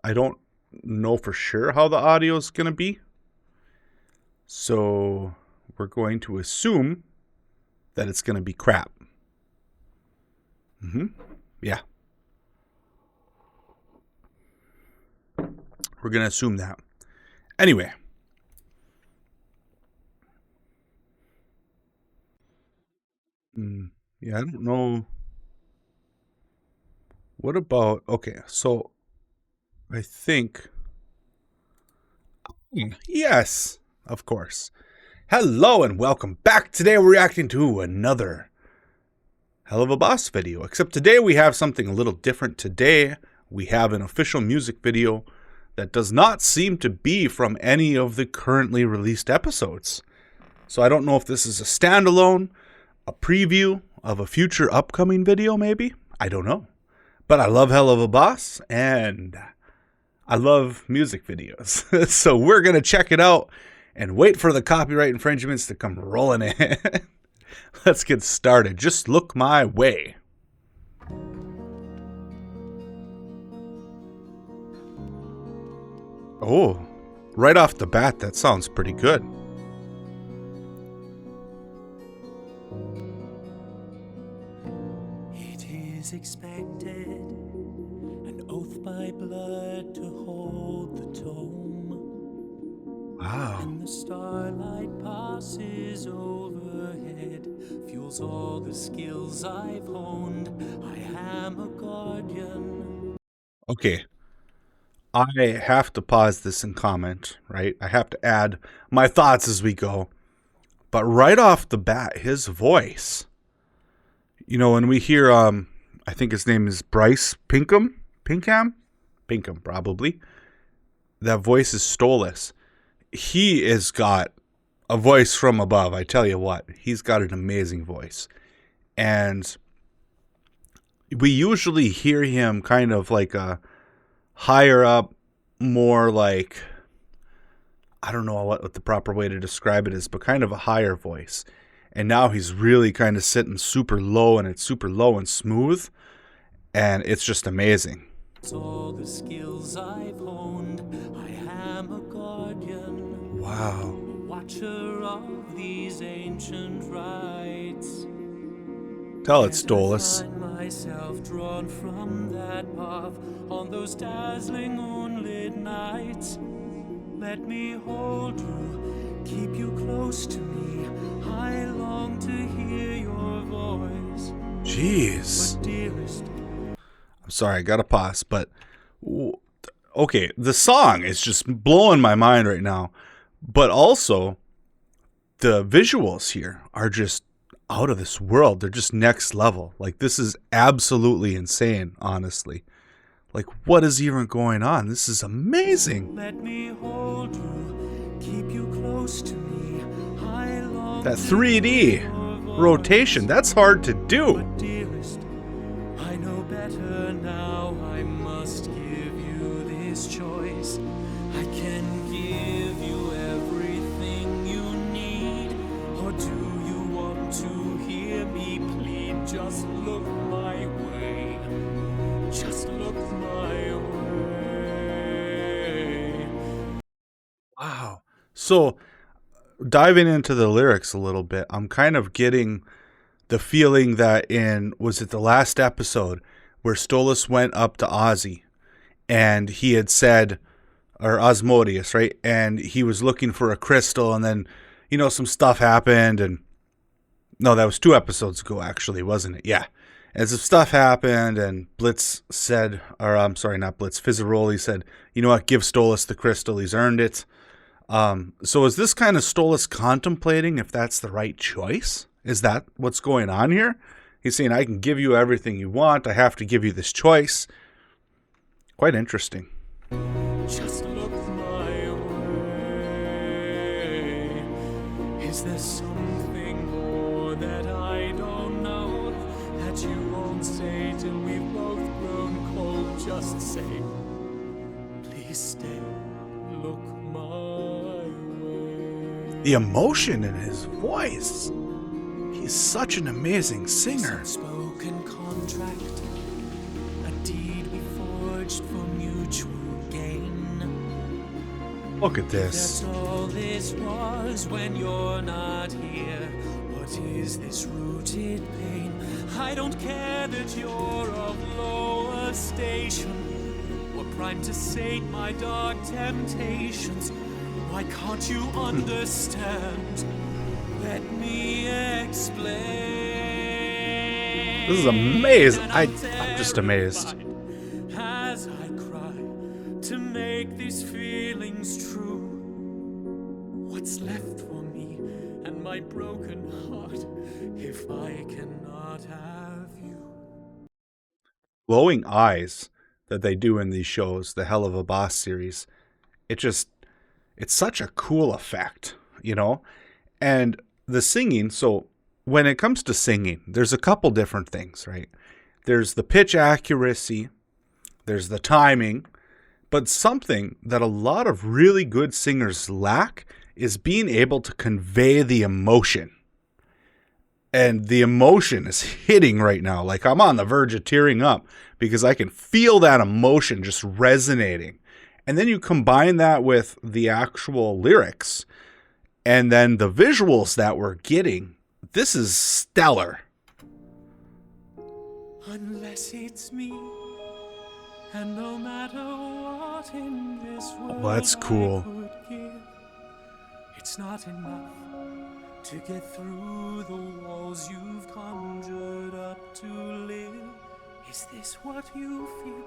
I don't know for sure how the audio is going to be. So we're going to assume that it's going to be crap. Yeah. We're going to assume that. Anyway. Yeah, I don't know. What about... Okay, so I think... Yes, of course. Hello and welcome back. Today we're reacting to another Hell of a Boss video. Except today we have something a little different. Today we have an official music video that does not seem to be from any of the currently released episodes. So I don't know if this is a standalone, a preview of a future upcoming video maybe. I don't know. But I love Hell of a Boss and I love music videos. So we're going to check it out and wait for the copyright infringements to come rolling in. Let's get started. Just look my way. Oh, right off the bat, that sounds pretty good. It is expected, an oath by blood to hold the tome. Wow. And the starlight passes overhead, fuels all the skills I've honed. I am a guardian. Okay. I have to pause this and comment, right? I have to add my thoughts as we go. But right off the bat, his voice. You know, when we hear, I think his name is Bryce Pinkham? Pinkham, probably. That voice is Stolas. He has got a voice from above. I tell you what, he's got an amazing voice. And we usually hear him kind of like a higher up, more like, I don't know what the proper way to describe it is, but kind of a higher voice. And now he's really kind of sitting super low, and it's super low and smooth, and it's just amazing. All the skills I've honed, I am a guardian. Wow. Watcher of these ancient rites. Tell it, Stolas. I find myself drawn from that path on those dazzling moonlit nights. Let me hold you, keep you close to me. I long to hear your voice. Jeez. But dearest, I'm sorry, I gotta pause, but okay, the song is just blowing my mind right now. But also, the visuals here are just out of this world. They're just next level. Like, this is absolutely insane, honestly. Like, what is even going on? This is amazing. let me hold you, keep you close to me. I long That to 3D hear your voice. rotation, that's hard to do. But dearest, I know better now. I must give you this choice. I can give you everything you need. Or do you want to hear me plead? Just look my way. Just look my way. Wow. So, diving into the lyrics a little bit, I'm kind of getting the feeling that was it the last episode where Stolas went up to Ozzy and he had said, or Osmodeus, right? And he was looking for a crystal, and then, you know, some stuff happened, and no, that was 2 episodes ago, actually, wasn't it? Yeah. And some stuff happened, and Blitz said, or I'm sorry, not Blitz, Fizzaroli said, you know what, give Stolas the crystal, he's earned it. So is this kind of Stolas contemplating if that's the right choice? Is that what's going on here? He's saying, I can give you everything you want, I have to give you this choice. Quite interesting. Just look my way. Is there something more that I don't know that you won't say till we've both grown cold? Just say, please stay. Look my way. The emotion in his voice. He's such an amazing singer. Spoken contract, a deed we forged for mutual gain. Look at this. That's all this was when you're not here. What is this rooted pain? I don't care that you're of lower station or primed to sate my dark temptations. Why can't you understand? Let me explain. This is amazing. I'm just amazed. As I cry to make these feelings true, what's left for me and my broken heart if I cannot have you? Glowing eyes that they do in these shows, the Hell of a Boss series, it's such a cool effect, you know? And the singing, so when it comes to singing, there's a couple different things, right? There's the pitch accuracy, there's the timing, but something that a lot of really good singers lack is being able to convey the emotion. And the emotion is hitting right now. Like I'm on the verge of tearing up because I can feel that emotion just resonating. And then you combine that with the actual lyrics and then the visuals that we're getting. This is stellar. Unless it's me, and no matter what in this world that's cool. I could give, it's not enough to get through the walls you've conjured up to live. Is this what you feel?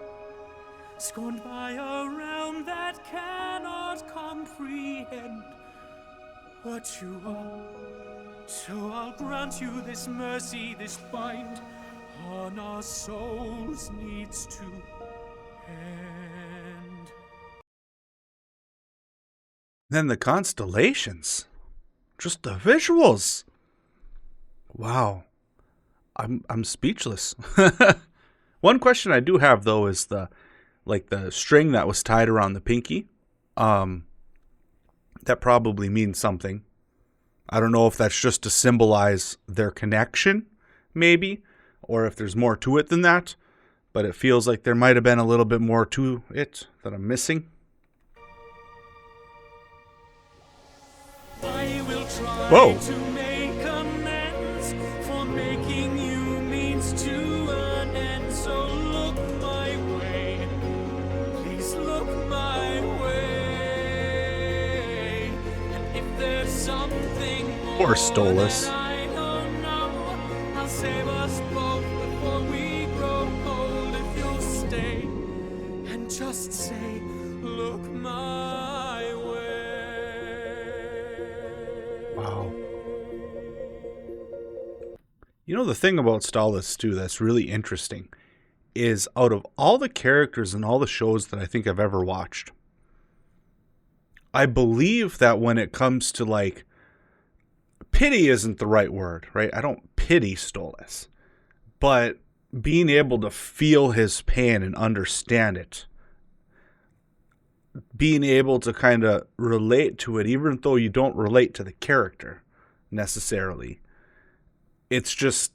Scorned by a realm that cannot comprehend what you are. So I'll grant you this mercy, this bind on our souls needs to end. Then the constellations. Just the visuals. Wow. I'm speechless. One question I do have though is the string that was tied around the pinky. That probably means something. I don't know if that's just to symbolize their connection, maybe, or if there's more to it than that. But it feels like there might have been a little bit more to it that I'm missing. I will try Whoa. to make amends for making you means to an end. So look my way, please look my way. And if there's something more Poor Stolas. that I don't know, I'll save us both before we grow old. If you'll stay and just say, look my way. Wow. You know, the thing about Stolas, too, that's really interesting is out of all the characters in all the shows that I think I've ever watched, I believe that when it comes to, like, pity isn't the right word, right? I don't pity Stolas. But being able to feel his pain and understand it, being able to kind of relate to it, even though you don't relate to the character necessarily. It's just,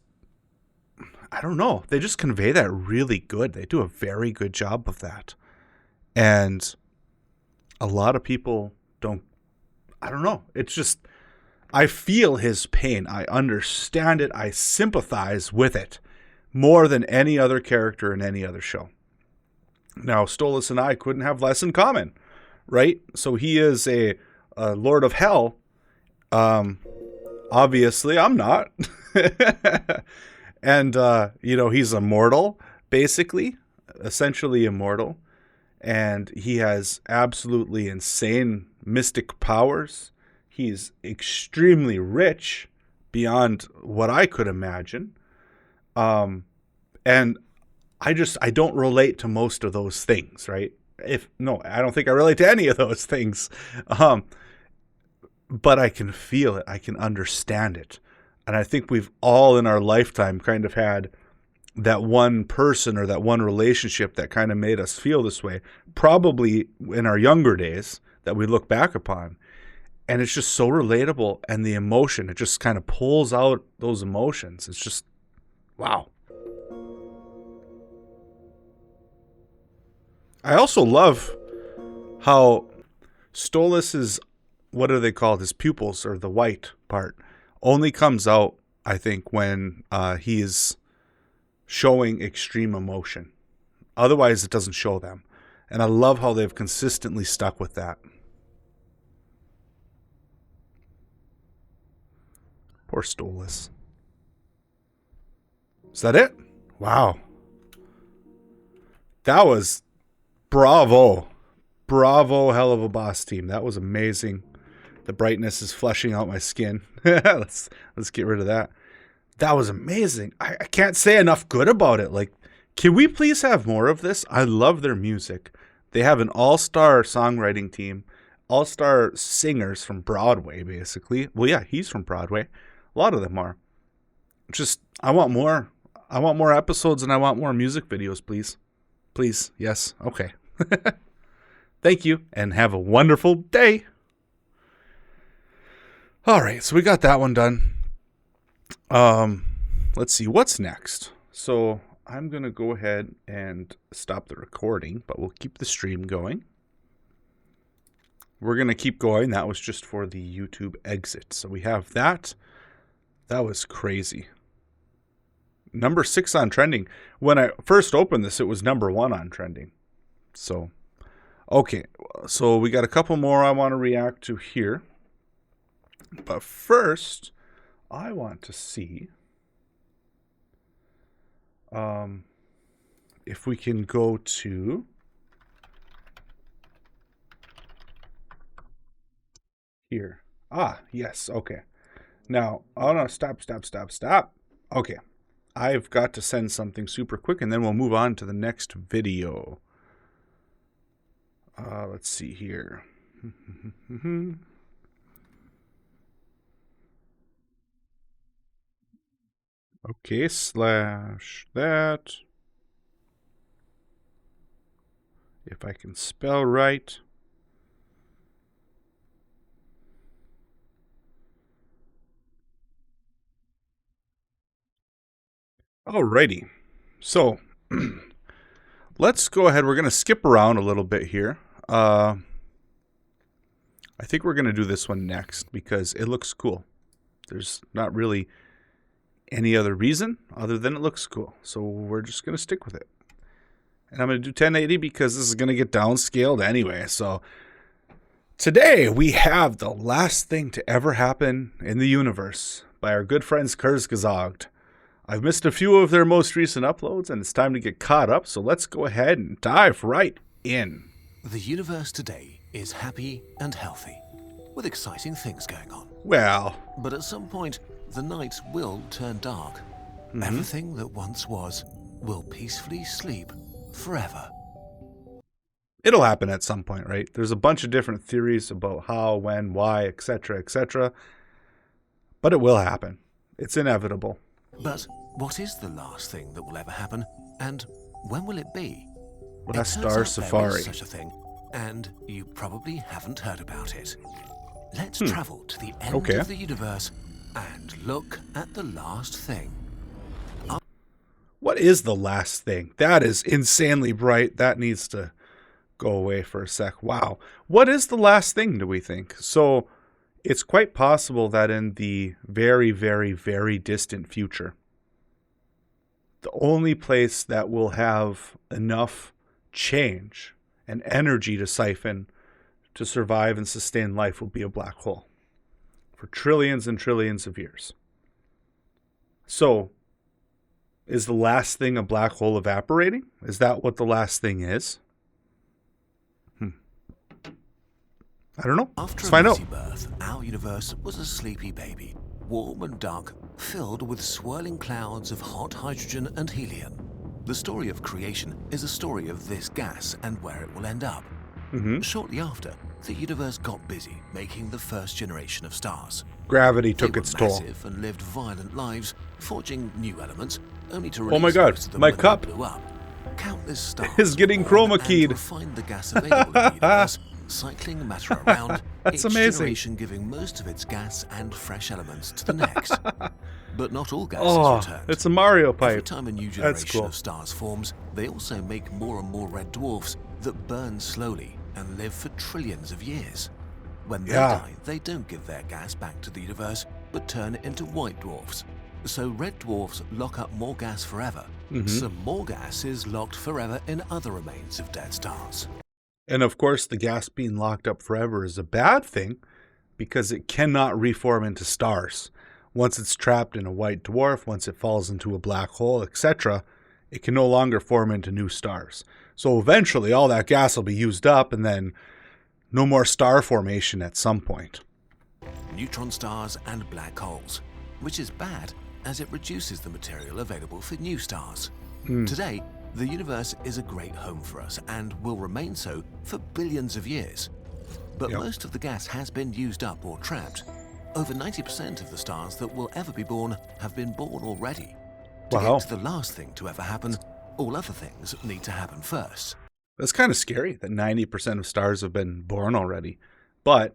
I don't know. They just convey that really good. They do a very good job of that. And a lot of people don't, I don't know. It's just, I feel his pain. I understand it. I sympathize with it more than any other character in any other show. Now, Stolas and I couldn't have less in common, right? So he is a Lord of Hell. Obviously, I'm not. And, he's immortal, basically, essentially immortal. And he has absolutely insane mystic powers. He's extremely rich beyond what I could imagine. And I don't relate to most of those things, right? I don't think I relate to any of those things. But I can feel it. I can understand it. And I think we've all in our lifetime kind of had that one person or that one relationship that kind of made us feel this way, probably in our younger days that we look back upon. And it's just so relatable. And the emotion, it just kind of pulls out those emotions. It's just, wow. I also love how Stolas is, what are they called? His pupils, or the white part, only comes out, I think, when he is showing extreme emotion. Otherwise, it doesn't show them. And I love how they've consistently stuck with that. Poor Stolas. Is that it? Wow. That was bravo. Bravo, hell of a boss team. That was amazing. The brightness is flushing out my skin. let's get rid of that. That was amazing. I can't say enough good about it. Like, can we please have more of this? I love their music. They have an all-star songwriting team, all-star singers from Broadway, basically. Well, yeah, he's from Broadway. A lot of them are. Just, I want more. I want more episodes, and I want more music videos, please. Please, yes, okay. Thank you, and have a wonderful day. All right, so we got that one done. Let's see, what's next? So I'm going to go ahead and stop the recording, but we'll keep the stream going. We're going to keep going. That was just for the YouTube exit. So we have that. That was crazy. Number 6 on trending. When I first opened this, it was number 1 on trending. So, okay. So we got a couple more I want to react to here. But first, I want to see if we can go to here. Ah, yes. Okay. Now, oh no, stop. Okay. I've got to send something super quick, and then we'll move on to the next video. Let's see here. Okay, slash that. If I can spell right. Alrighty. So, let's go ahead. We're going to skip around a little bit here. I think we're going to do this one next because it looks cool. There's not really any other reason other than it looks cool. So we're just going to stick with it. And I'm going to do 1080 because this is going to get downscaled anyway. So today we have the last thing to ever happen in the universe by our good friends Kurzgesagt. I've missed a few of their most recent uploads, and it's time to get caught up, so let's go ahead and dive right in. The universe today is happy and healthy, with exciting things going on. Well, but at some point, the night will turn dark. Everything that once was will peacefully sleep forever. It'll happen at some point, right? There's a bunch of different theories about how, when, why, etc., etc. But it will happen. It's inevitable. But what is the last thing that will ever happen, and when will it be? Last Star Safari. There is such a thing, and you probably haven't heard about it. Let's travel to the end of the universe and look at the last thing. What is the last thing? That is insanely bright. That needs to go away for a sec. Wow. What is the last thing, do we think? So it's quite possible that in the very, very, very distant future, the only place that will have enough change and energy to siphon to survive and sustain life will be a black hole for trillions and trillions of years. So, is the last thing a black hole evaporating? Is that what the last thing is? I don't know. After Let's find a out. messy birth, our universe was a sleepy baby, warm and dark, filled with swirling clouds of hot hydrogen and helium. The story of creation is a story of this gas and where it will end up. Shortly after, the universe got busy making the first generation of stars. Gravity took They were its toll. massive and lived violent lives, forging new elements, only to Oh my release God, most of them my when they cup blew up. Countless stars is getting were born chroma keyed. and refined the gas available in the universe, cycling matter around, That's each amazing. generation giving most of its gas and fresh elements to the next. But not all gas Oh, is returned. it's a Mario Every pipe. time a new That's generation cool. of stars forms, they also make more and more red dwarfs that burn slowly, and live for trillions of years. When they Yeah. die, they don't give their gas back to the universe, but turn it into white dwarfs. So red dwarfs lock up more gas forever. Some more gas is locked forever in other remains of dead stars. And of course, the gas being locked up forever is a bad thing because it cannot reform into stars. Once it's trapped in a white dwarf, once it falls into a black hole, etc., it can no longer form into new stars. So eventually all that gas will be used up and then no more star formation at some point. Neutron stars and black holes, which is bad as it reduces the material available for new stars. Today, the universe is a great home for us and will remain so for billions of years. But most of the gas has been used up or trapped. Over 90% of the stars that will ever be born have been born already. To Wow. get to the last thing to ever happen, all other things need to happen first. That's kind of scary that 90% of stars have been born already. But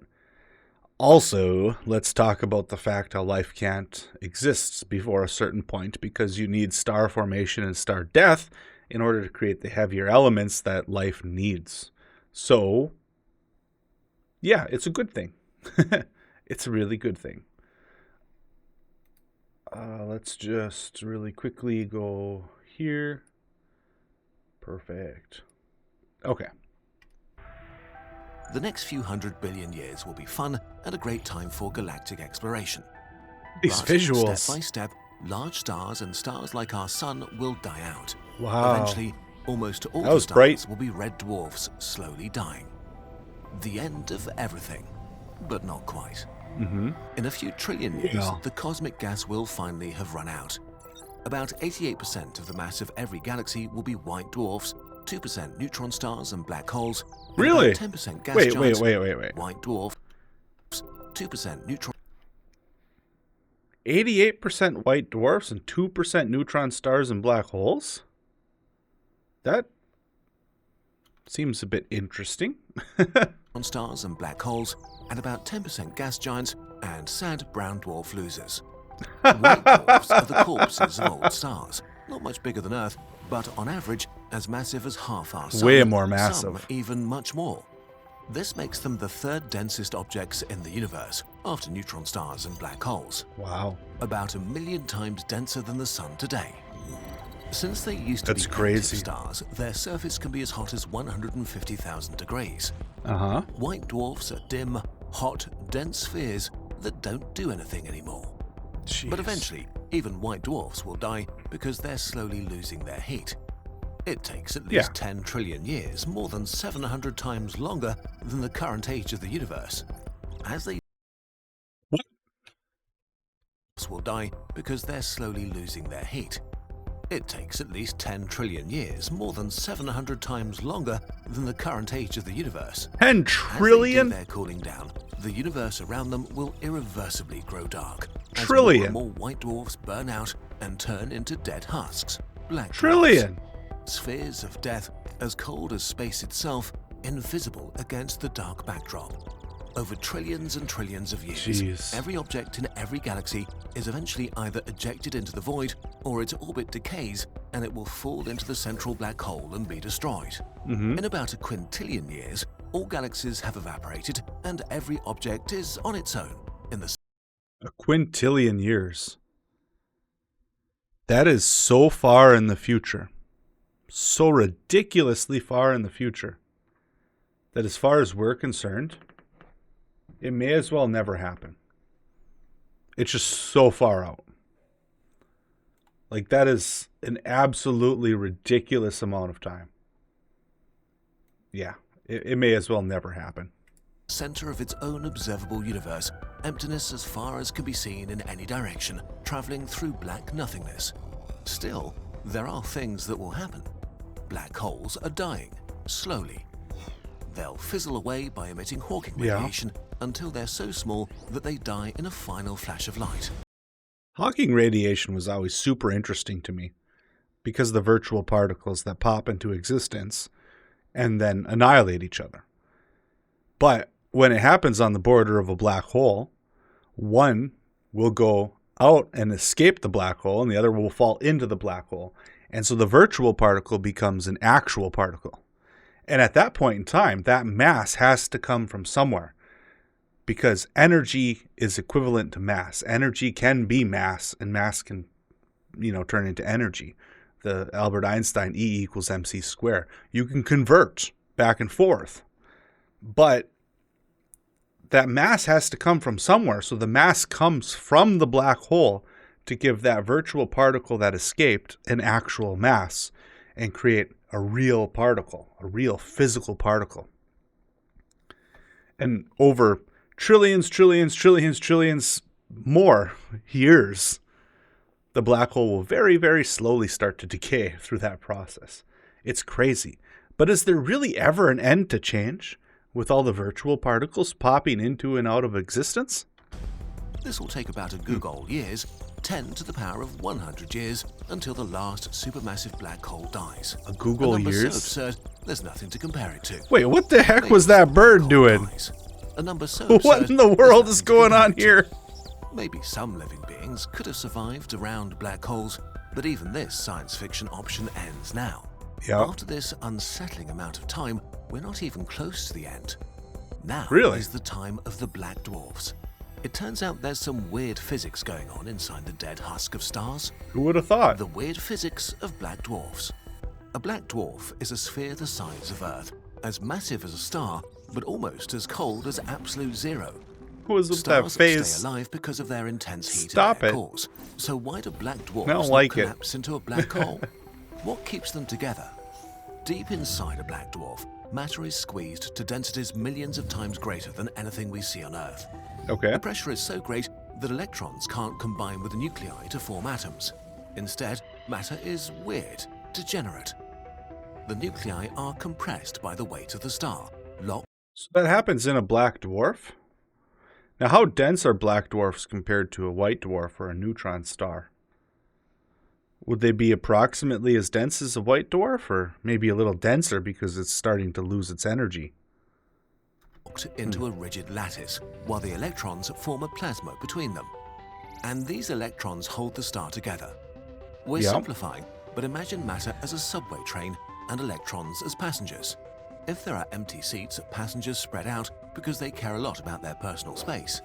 also, let's talk about the fact how life can't exist before a certain point because you need star formation and star death in order to create the heavier elements that life needs. So, yeah, it's a good thing. It's a really good thing. Let's just really quickly go here. Perfect. Okay. The next few 100 billion years will be fun and a great time for galactic exploration. These But visuals. step by step, large stars and stars like our sun will die out. Wow. Eventually, almost all That the was stars bright. will be red dwarfs slowly dying. The end of everything, but not quite. In a few trillion years, Yeah. the cosmic gas will finally have run out. About 88% of the mass of every galaxy will be white dwarfs, 2% neutron stars and black holes, and Really? about 10% gas Wait, giants, wait. white dwarfs, 2% neutron 88% white dwarfs and 2% neutron stars and black holes? That seems a bit interesting. stars and black holes, and about 10% gas giants and sad brown dwarf losers. White dwarfs are the corpses of old stars, not much bigger than Earth, but on average as massive as half our sun. Way more Some massive. even much more. This makes them the third densest objects in the universe, after neutron stars and black holes. Wow. About 1 million times denser than the sun today. Since they used to That's be crazy. active stars, their surface can be as hot as 150,000 degrees. Uh-huh. White dwarfs are dim, hot, dense spheres that don't do anything anymore. But eventually, even white dwarfs will die because they're slowly losing their heat. It takes at least 10 trillion years, more than 700 times longer than the current age of the universe. As they What? will die because they're slowly losing their heat. It takes at least 10 trillion years, more than 700 times longer than the current age of the universe. 10 As trillion? they do their cooling down, the universe around them will irreversibly grow dark. As Trillion. more and more white dwarfs burn out and turn into dead husks. Black Trillion. dwarfs. Spheres of death, as cold as space itself, invisible against the dark backdrop. Over trillions and trillions of years, Jeez. every object in every galaxy is eventually either ejected into the void or its orbit decays and it will fall into the central black hole and be destroyed. In about a quintillion years, all galaxies have evaporated and every object is on its own in the A quintillion years. That is so far in the future. So ridiculously far in the future. That as far as we're concerned, it may as well never happen. It's just so far out. Like, that is an absolutely ridiculous amount of time. Yeah, it may as well never happen. center of its own observable universe, emptiness as far as can be seen in any direction, traveling through black nothingness. Still, there are things that will happen. Black holes are dying, slowly. They'll fizzle away by emitting Hawking radiation until they're so small that they die in a final flash of light. Hawking radiation was always super interesting to me because of the virtual particles that pop into existence and then annihilate each other. But when it happens on the border of a black hole, one will go out and escape the black hole and the other will fall into the black hole. And so the virtual particle becomes an actual particle. And at that point in time, that mass has to come from somewhere, because energy is equivalent to mass. Energy can be mass, and mass can, turn into energy. The Albert Einstein E equals mc squared. You can convert back and forth, but that mass has to come from somewhere. So the mass comes from the black hole to give that virtual particle that escaped an actual mass and create a real particle, a real physical particle. And over trillions more years, the black hole will very, very slowly start to decay through that process. It's crazy. But is there really ever an end to change with all the virtual particles popping into and out of existence? This will take about a googol years, 10 to the power of 100 years, until the last supermassive black hole dies. A googol a number years? So absurd, there's nothing to compare it to. Wait, what the heck was that bird doing? Dies. A number so What absurd, in the world is there's nothing to going compare on it to. here? Maybe some living beings could have survived around black holes, but even this science fiction option ends now. Yeah. After this unsettling amount of time, we're not even close to the end. Now Really? is the time of the black dwarfs. It turns out there's some weird physics going on inside the dead husk of stars. Who would have thought? The weird physics of black dwarfs. A black dwarf is a sphere the size of Earth, as massive as a star, but almost as cold as absolute zero. Who was with that Stars face? stay alive because of their intense heat Stop and their it. cores. So why do black dwarfs I don't not like it. collapse into a black hole? What keeps them together? Deep inside a black dwarf, matter is squeezed to densities millions of times greater than anything we see on Earth. Okay. The pressure is so great that electrons can't combine with the nuclei to form atoms. Instead, matter is weird, degenerate. The nuclei are compressed by the weight of the star, locked. So that happens in a black dwarf? Now, how dense are black dwarfs compared to a white dwarf or a neutron star? Would they be approximately as dense as a white dwarf, or maybe a little denser because it's starting to lose its energy? Into a rigid lattice, while the electrons form a plasma between them. And these electrons hold the star together. We're Yeah. simplifying, but imagine matter as a subway train and electrons as passengers. If there are empty seats, passengers spread out because they care a lot about their personal space.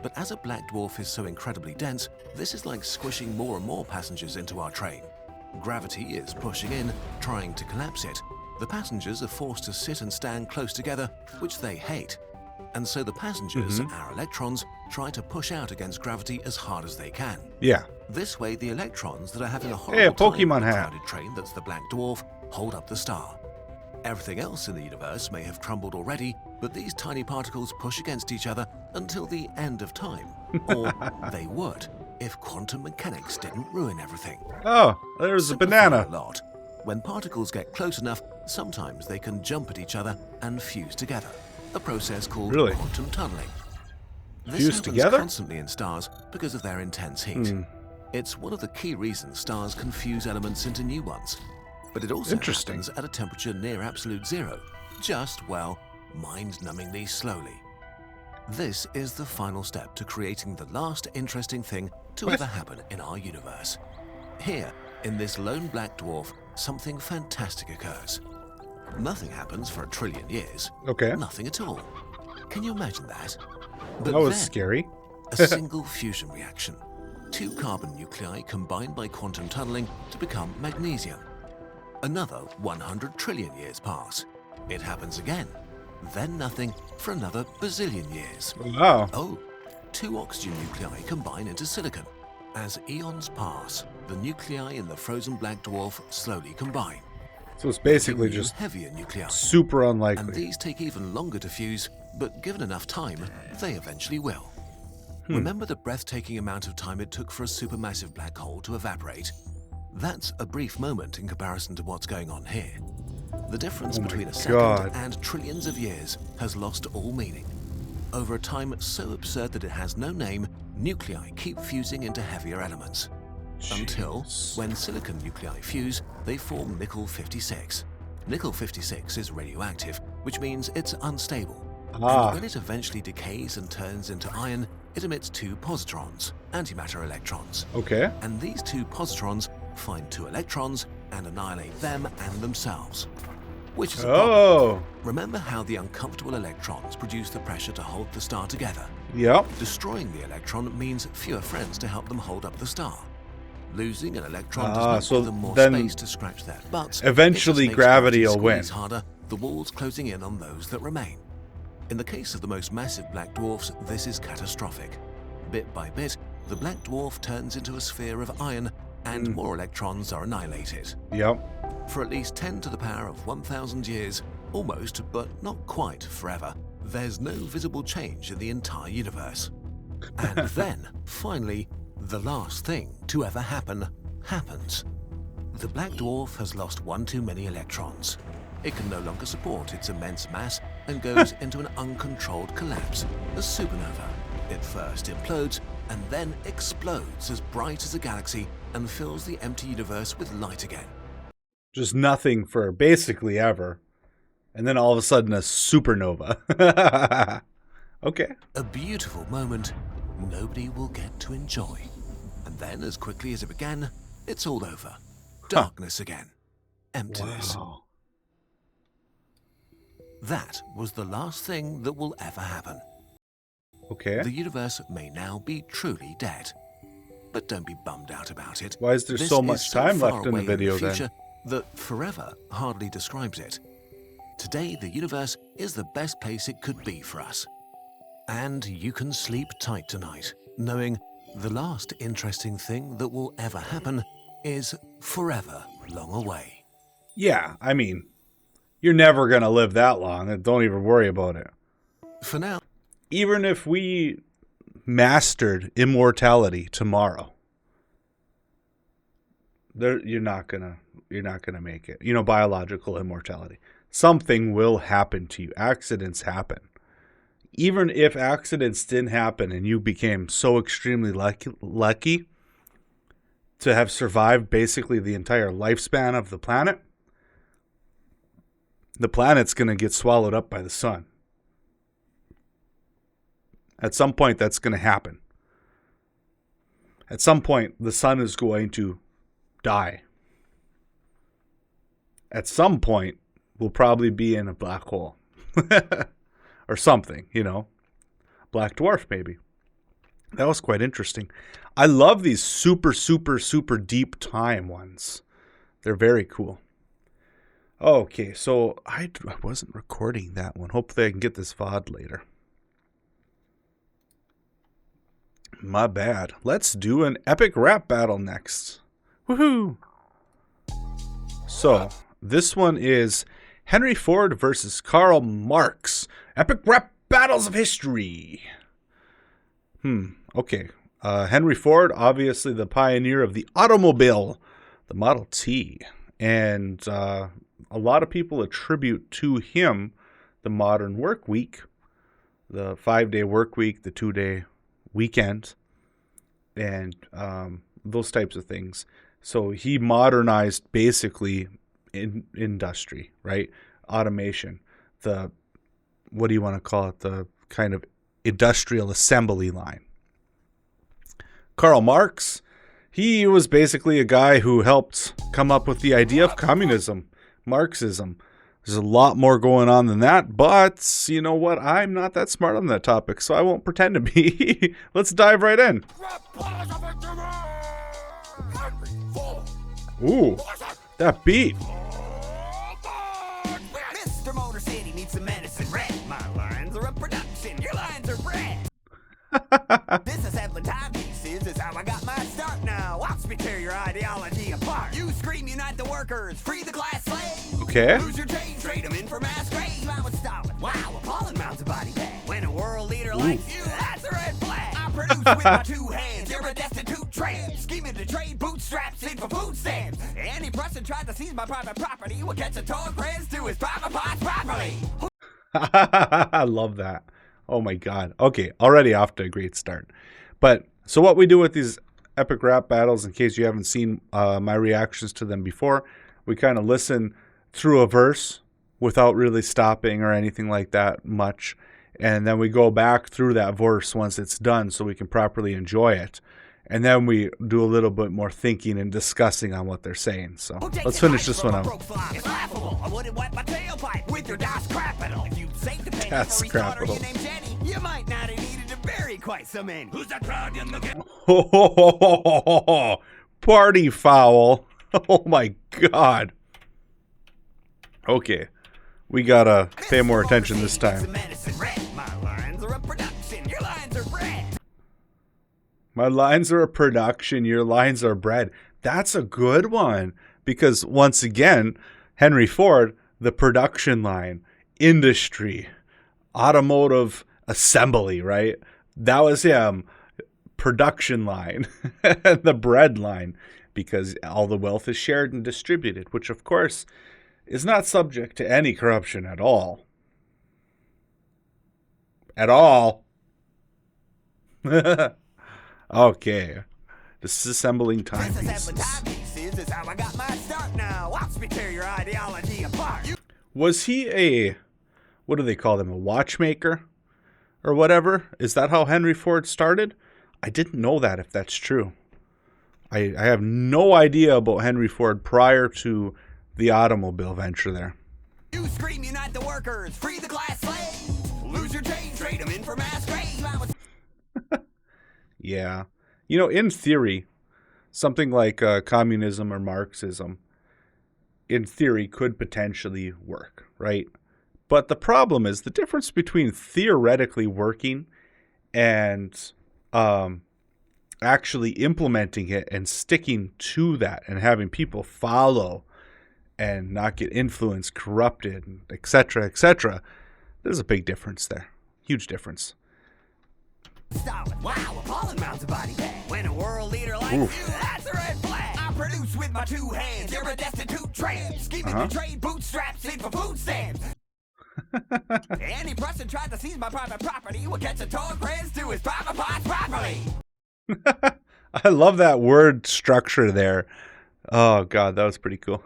But as a black dwarf is so incredibly dense, this is like squishing more and more passengers into our train. Gravity is pushing in, trying to collapse it. The passengers are forced to sit and stand close together, which they hate. And so the passengers, our electrons, try to push out against gravity as hard as they can. Yeah. This way, the electrons that are having a Hey, horrible a time Pokemon in the hat. crowded train that's the black dwarf hold up the star. Everything else in the universe may have crumbled already, but these tiny particles push against each other until the end of time. Or they would, if quantum mechanics didn't ruin everything. Oh, there's a Simplifying banana. a lot. When particles get close enough, sometimes they can jump at each other and fuse together. A process called Really? quantum tunneling. This Fuse happens together? constantly in stars because of their intense heat. It's one of the key reasons stars can fuse elements into new ones. But it also Interesting. happens at a temperature near absolute zero, just, well, mind-numbingly slowly. This is the final step to creating the last interesting thing to What? ever happen in our universe. Here, in this lone black dwarf, something fantastic occurs. Nothing happens for 1 trillion years. Okay. Nothing at all. Can you imagine that? But That was then, scary. a single fusion reaction. 2 carbon nuclei combine by quantum tunneling to become magnesium. Another 100 trillion years pass. It happens again. Then nothing for another bazillion years. Wow. Oh, 2 oxygen nuclei combine into silicon. As eons pass, the nuclei in the frozen black dwarf slowly combine. So it's basically New, just heavier nuclei. super And unlikely. these take even longer to fuse, but given enough time, they eventually will. Remember the breathtaking amount of time it took for a supermassive black hole to evaporate? That's a brief moment in comparison to what's going on here. The difference Oh my between a second God. and trillions of years has lost all meaning. Over a time so absurd that it has no name, nuclei keep fusing into heavier elements. Until, Jeez. when silicon nuclei fuse, they form nickel-56. Nickel-56 is radioactive, which means it's unstable. Ah. And when it eventually decays and turns into iron, it emits 2 positrons, antimatter electrons. Okay. And these 2 positrons find 2 electrons and annihilate them and themselves. which is a problem. Oh. Remember how the uncomfortable electrons produce the pressure to hold the star together? Yep. Destroying the electron means fewer friends to help them hold up the star. Losing an electron does not so give them more then space to scratch their butts. eventually It just makes gravity gravity will win. squeeze harder, the walls closing in on those that remain. In the case of the most massive black dwarfs, this is catastrophic. Bit by bit, the black dwarf turns into a sphere of iron, and more electrons are annihilated. Yep. For at least 10 to the power of 1,000 years, almost, but not quite forever, there's no visible change in the entire universe. And then, finally, the last thing to ever happen happens. The black dwarf has lost one too many electrons. It can no longer support its immense mass and goes into an uncontrolled collapse, a supernova. It first implodes and then explodes as bright as a galaxy and fills the empty universe with light again. Just nothing for basically ever. And then all of a sudden a supernova. Okay. A beautiful moment nobody will get to enjoy. And then, as quickly as it began, it's all over. Darkness again. Emptiness. Wow. That was the last thing that will ever happen. Okay. The universe may now be truly dead. But don't be bummed out about it. Why is there This so much time far left in the away video then? future that forever hardly describes it. Today, the universe is the best place it could be for us. And you can sleep tight tonight, knowing the last interesting thing that will ever happen is forever long away. Yeah, I mean, you're never going to live that long. Don't even worry about it. For now, Even if we mastered immortality tomorrow, you're not gonna make it. You know, biological immortality. Something will happen to you. Accidents happen. Even if accidents didn't happen and you became so extremely lucky to have survived basically the entire lifespan of the planet's going to get swallowed up by the sun. At some point, that's going to happen. At some point, the sun is going to die. At some point, we'll probably be in a black hole. Or something, you know. Black dwarf, maybe. That was quite interesting. I love these super, super, super deep time ones. They're very cool. Okay, so I wasn't recording that one. Hopefully I can get this VOD later. My bad. Let's do an epic rap battle next. Woohoo! So, this one is Henry Ford versus Karl Marx. Epic rap battles of history. Okay. Henry Ford, obviously the pioneer of the automobile, the Model T. And a lot of people attribute to him the modern work week, the 5-day work week, the 2-day weekend, and those types of things. So he modernized basically industry, right? Automation, what do you want to call it? The kind of industrial assembly line. Karl Marx, he was basically a guy who helped come up with the idea of communism, Marxism. There's a lot more going on than that, but you know what? I'm not that smart on that topic, so I won't pretend to be. Let's dive right in. Ooh, that beat. Mr. Motor City needs some medicine red. My lines are a production, your lines are red. Disassembling timepieces is how I got my start now. Watch me tear your ideology apart. You scream, unite the workers, free the class slaves. Okay. Lose your chains, trade them in for mass graves. Wow, it's Stalin. Wow, appalling mounts of body bag. When a world leader likes you, that's a red flag. I produce with my 2 hands. You're a destitute tramp. Scheming to trade bootstraps in for food stamps. Any person tried to seize my private property will catch a torn press to his private parts properly. I love that. Oh my God. Okay, already off to a great start. But so what we do with these epic rap battles, in case you haven't seen my reactions to them before, we kind of listen through a verse without really stopping or anything like that much. And then we go back through that verse once it's done so we can properly enjoy it. and then we do a little bit more thinking and discussing on what they're saying. So Who takes let's finish advice this from one a out. broke fly? It's laughable. I wouldn't wipe my tailpipe with your Das Capital. If you'd saved the penny Das for a starter Capital. you named Jenny, you might not have needed to bury quite so many. Who's that crowd in the Party foul. Oh my God. Okay. We gotta pay more attention this time. My lines are a production. Your lines are bread. My lines are a production. Your lines are bread. That's a good one. Because once again, Henry Ford, the production line, industry, automotive assembly, right? That was him. Production line, the bread line, because all the wealth is shared and distributed, which of course is not subject to any corruption at all. At all. Okay. Disassembling timepieces. Timepieces is how I got my start now. Watch me tear your ideology apart. Was he a, what do they call them, a watchmaker or whatever? Is that how Henry Ford started? I didn't know that, if that's true. I have no idea about Henry Ford prior to the automobile venture there. You scream, unite the workers, free the class slaves. Lose your chains, trade them in for mass graves. Yeah. You know, in theory, something like communism or Marxism, in theory, could potentially work, right? But the problem is the difference between theoretically working and actually implementing it and sticking to that and having people follow and not get influenced, corrupted, etc., etc. There's a big difference there. Huge difference. Stalin. Wow, appalling mounds of body bag. When a world leader like you, that's a red flag. I produce with my two hands. You're a destitute tramp. Scheming to trade bootstraps in for food stamps. Any person tried to seize my private property will catch a toll press to his private parts properly. I love that word structure there. Oh, God, that was pretty cool.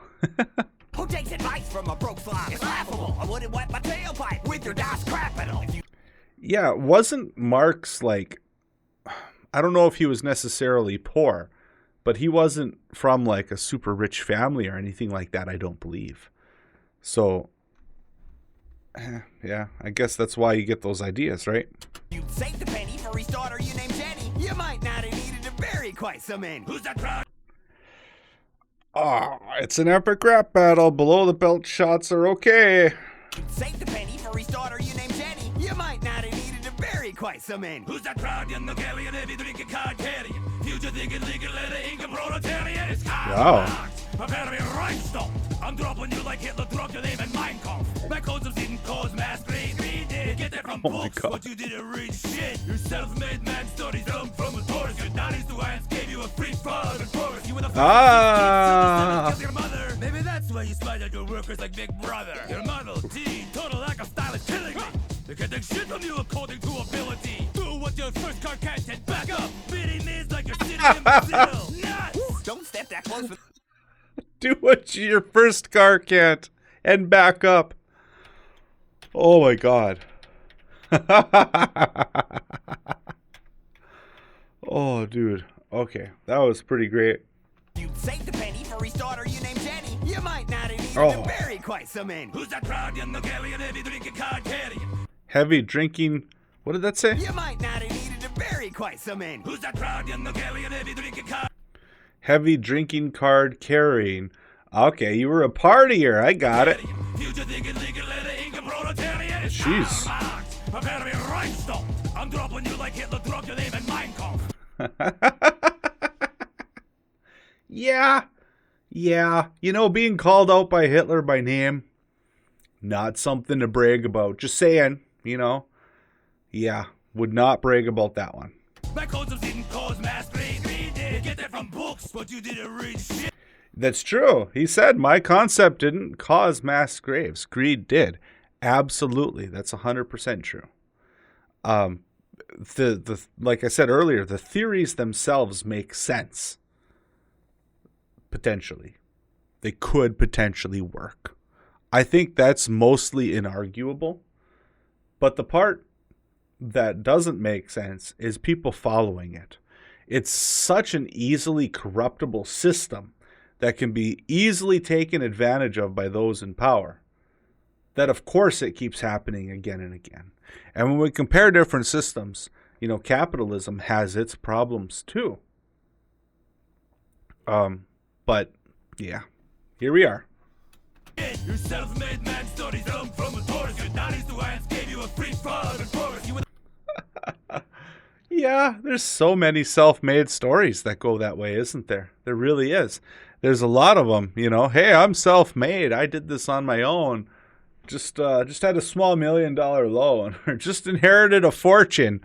Who takes advice from a broke fly? It's laughable. I wouldn't wipe my tailpipe with your Das Capital. Yeah, wasn't Marx like, I don't know if he was necessarily poor, but he wasn't from like a super rich family or anything like that, I don't believe. So, yeah, I guess that's why you get those ideas, right? You'd save the penny for his daughter you named Jenny. You might not have needed to bury quite so many. Who's that crowd? Oh, it's an epic rap battle. Below the belt shots are okay. You'd save the penny for his daughter you named Jenny. You might not have needed to bury quite so many. Who's that crowd in the galleon? Heavy drinking card carrying. Future thinking legal letter ink and proletariat. It's Wow. Prepare to be rhinestone. I'm dropping you like Hitler dropped your name in Mein Kampf. My codes of didn't cause mass grave. We did get that from Oh my books, God. but you didn't read shit. Your self-made man studies come from a Taurus. Your daddy's two hands gave you a free fall and chorus. You were the first Ah. your mother. Maybe that's why you spied at your workers like Big Brother. Your Model T, total lack of style is killing me. They can take shit from you according to ability. Do what your first car can't and back up. Beating me like you're sitting in Brazil. Nuts! Don't step that close with Do what your first car can't and back up. Oh my God. Oh, dude. Okay, that was pretty great. You'd save the penny for his daughter you named Jenny. You might not have needed Oh. to bury quite so many. Who's that crowd in the galleon? Heavy drinking card carrying. Heavy drinking. What did that say? You might not have needed to bury quite so many. Who's that crowd in the galleon? Heavy drinking card. Heavy drinking card carrying. Okay, you were a partier. I got it. Future thinking legal letter ink and proletariat. It's Jeez. Karl Marx. Prepare to be rhinestone. I'm dropping you like Hitler dropped your name in Mein Kampf. Yeah. Yeah. You know, being called out by Hitler by name, not something to brag about. Just saying, you know. Yeah, would not brag about that one. My codes didn't cause mass graves. We did get that from books, but you didn't read shit. That's true. He said my concept didn't cause mass graves. Greed did. Absolutely. That's 100% true. The like I said earlier, the theories themselves make sense. Potentially. They could potentially work. I think that's mostly inarguable. But the part that doesn't make sense is people following it. It's such an easily corruptible system that can be easily taken advantage of by those in power, that of course it keeps happening again and again. And when we compare different systems, you know, capitalism has its problems too. But yeah, here we are. Your self-made man studies from a Taurus. Your daddy's the ones gave you a free fall and chorus. You Yeah, there's so many self-made stories that go that way, isn't there? There really is. There's a lot of them, you know. Hey, I'm self-made. I did this on my own. Just had a small $1 million loan, or just inherited a fortune.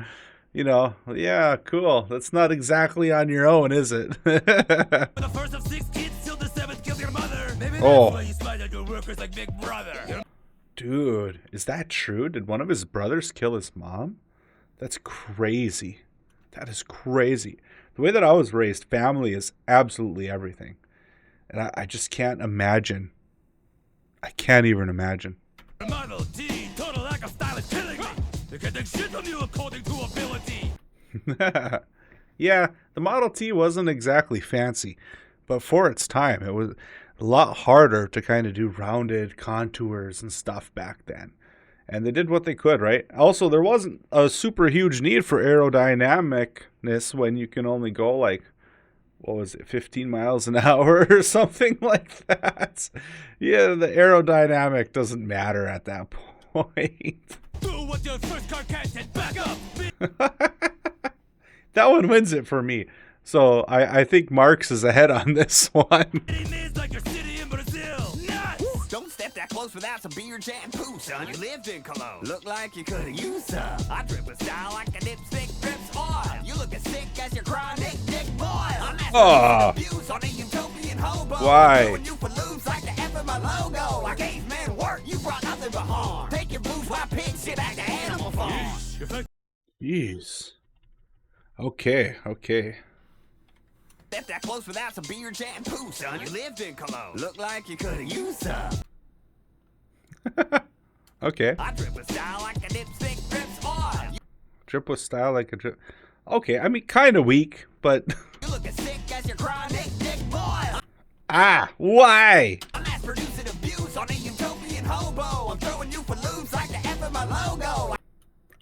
You know, yeah, cool. That's not exactly on your own, is it? the first of 6 kids till the 7th killed your mother. Maybe that's Oh. why you spied on your workers like Big Brother. Dude, is that true? Did one of his brothers kill his mom? That's crazy. That is crazy. The way that I was raised, family is absolutely everything. And I just can't imagine. I can't even imagine. Model T, total lack of style is killing me. They can take shit from you according to ability. Yeah, the Model T wasn't exactly fancy, but for its time, it was a lot harder to kind of do rounded contours and stuff back then. And they did what they could, right? Also, there wasn't a super huge need for aerodynamicness when you can only go like, what was it, 15 miles an hour or something like that. Yeah, the aerodynamic doesn't matter at that point. Do what your first car can't and back up. That one wins it for me. So I think Marx is ahead on this one. It means like your city in Brazil. Nuts. Don't step that close without some beard shampoo, son. You lived in Cologne. Look like you could've used some. I drip with style like a dipstick drips oil. You look as sick as your chronic dick boil. I'm Aw. abuse on a utopian hobo. Why? Throwing you for loops like the F in my logo. I gave man work, you brought nothing but harm. Take your bourgeois pig shit back to Animal Farm. Jeez. Okay. Step that close without some beard shampoo, son. You lived in Cologne. Look like you could've used some. Okay. I drip with style like a dipstick drips oil. Drip with style like a drip. Okay, I mean, kind of weak, but... You look as sick as your chronic dick boil. Ah, why? I'm mass producing abuse on a utopian hobo. I'm throwing you for loops like the F in my logo.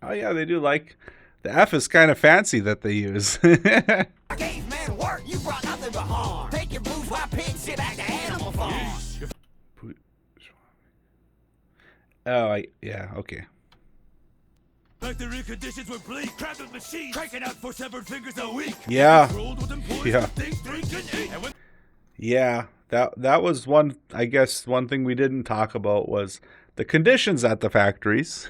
Oh, yeah, they do like... The F is kind of fancy that they use. I gave man work, you brought nothing but harm. Take your bourgeois pig shit back to Animal Farm. Oh, yeah, okay. Factory conditions were bleak, cramped with machines, cranking out 4 severed fingers a week. Yeah. Rolled with employees Yeah. who think, drink, and eat. And when Yeah, that was one, I guess, one thing we didn't talk about was the conditions at the factories.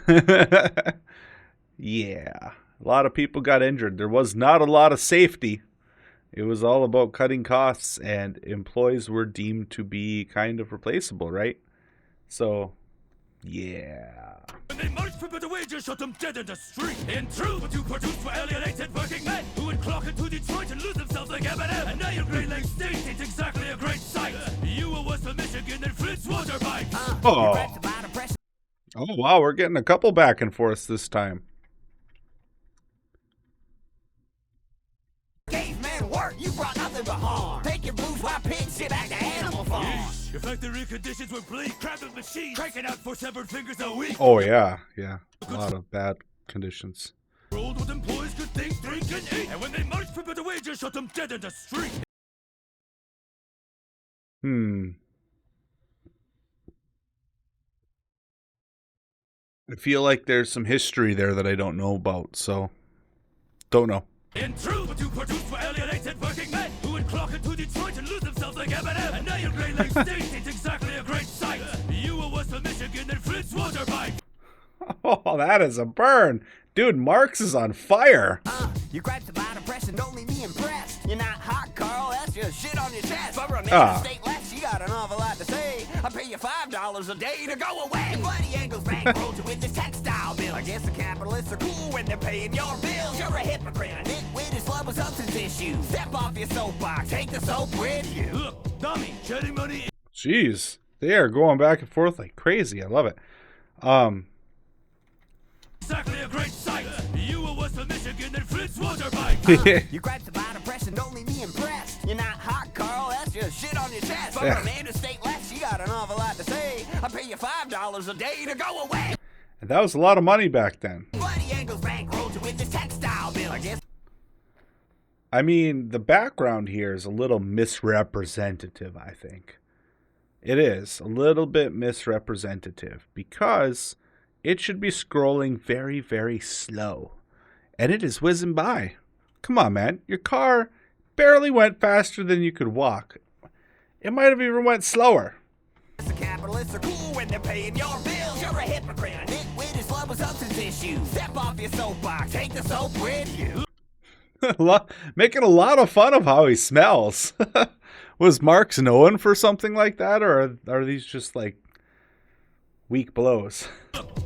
Yeah, a lot of people got injured. There was not a lot of safety. It was all about cutting costs, and employees were deemed to be kind of replaceable, right? So, yeah. When they marched for better wages, shot them dead in the street. In truth, what you produced were alienated working men who would clock into Detroit and lose themselves like Eminem. And now your Great Lakes State ain't exactly a great sight. You were west of Michigan and Flint's water pipe. Oh. Oh, wow, we're getting a couple back and forth this time. Gave man work, you brought nothing but harm. Take your bourgeois pig shit back to Animal Farm. Your factory conditions were bleak, cramped with machines, cranking out 4 severed fingers a week. Oh, yeah. A lot of bad conditions. Rolled with employees could think, drink, and eat. And when they marched for better wages, shot them dead in the street. I feel like there's some history there that I don't know about, so don't know. In truth, what you produced were alienated working men who would clock into Detroit and lose themselves like Eminem. And now your Great Lakes State ain't exactly a great sight. You were west of Michigan and Flint's water pipe. Oh, that is a burn. Dude, Marx is on fire. You gripes about oppression, don't leave me impressed. You're not hot, Carl, that's just shit on your chest. For a man Ah. state left, you got an awful lot to say. I pay you $5 a day to go away. Your buddy Angles bankrolled you with this textile bill. I guess the capitalists are cool when they're paying your bills. You're a hypocrite, a nitwit who's love with substance issues. Step off your soapbox, take the soap with you. Look, dummy, shedding money. Jeez, they are going back and forth like crazy. I love it. Exactly a great sight. You were west of Michigan and Flint's water pipe. You gripes about your chest. For Yeah. a man to state less, you got an awful lot to say. I pay you $5 a day to go away. And that was a lot of money back then. Bloody Angles bankrolled you with this textile bill. I guess. I mean, the background here is a little misrepresentative, I think. It is a little bit misrepresentative because it should be scrolling very, very slow. And it is whizzing by. Come on, man. Your car barely went faster than you could walk. It might have even went slower. The capitalists are cool when they're paying your bills. You're a hypocrite. A nitwit is love with substance issues. Step off your soapbox. Take the soap with you. Making a lot of fun of how he smells. Was Marx known for something like that, or are these just like weak blows?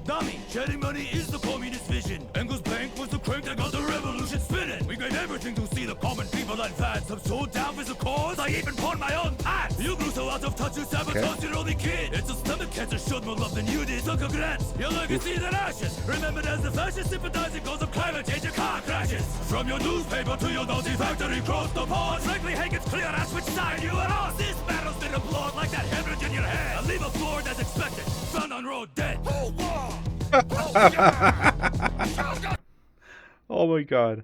Dummy, shedding money is the communist vision. Engels' bank was the crank that got the revolution spinning. We gave everything to see the common people advance. I'm so down for the cause, I even pawned my own pants. You grew so out of touch, you sabotaged your only kid. It's a stomach cancer, showed more love than you did. So congrats, your legacy is in ashes. Remembered as the fascist sympathizing cause of climate change and car crashes. From your newspaper to your Nazi factory, cross the pond. Frankly, Hank, it's clear that's which side you are on. This battle's been applauded like that hemorrhage in your head. I leave a floor as expected, found on road dead. Oh my god.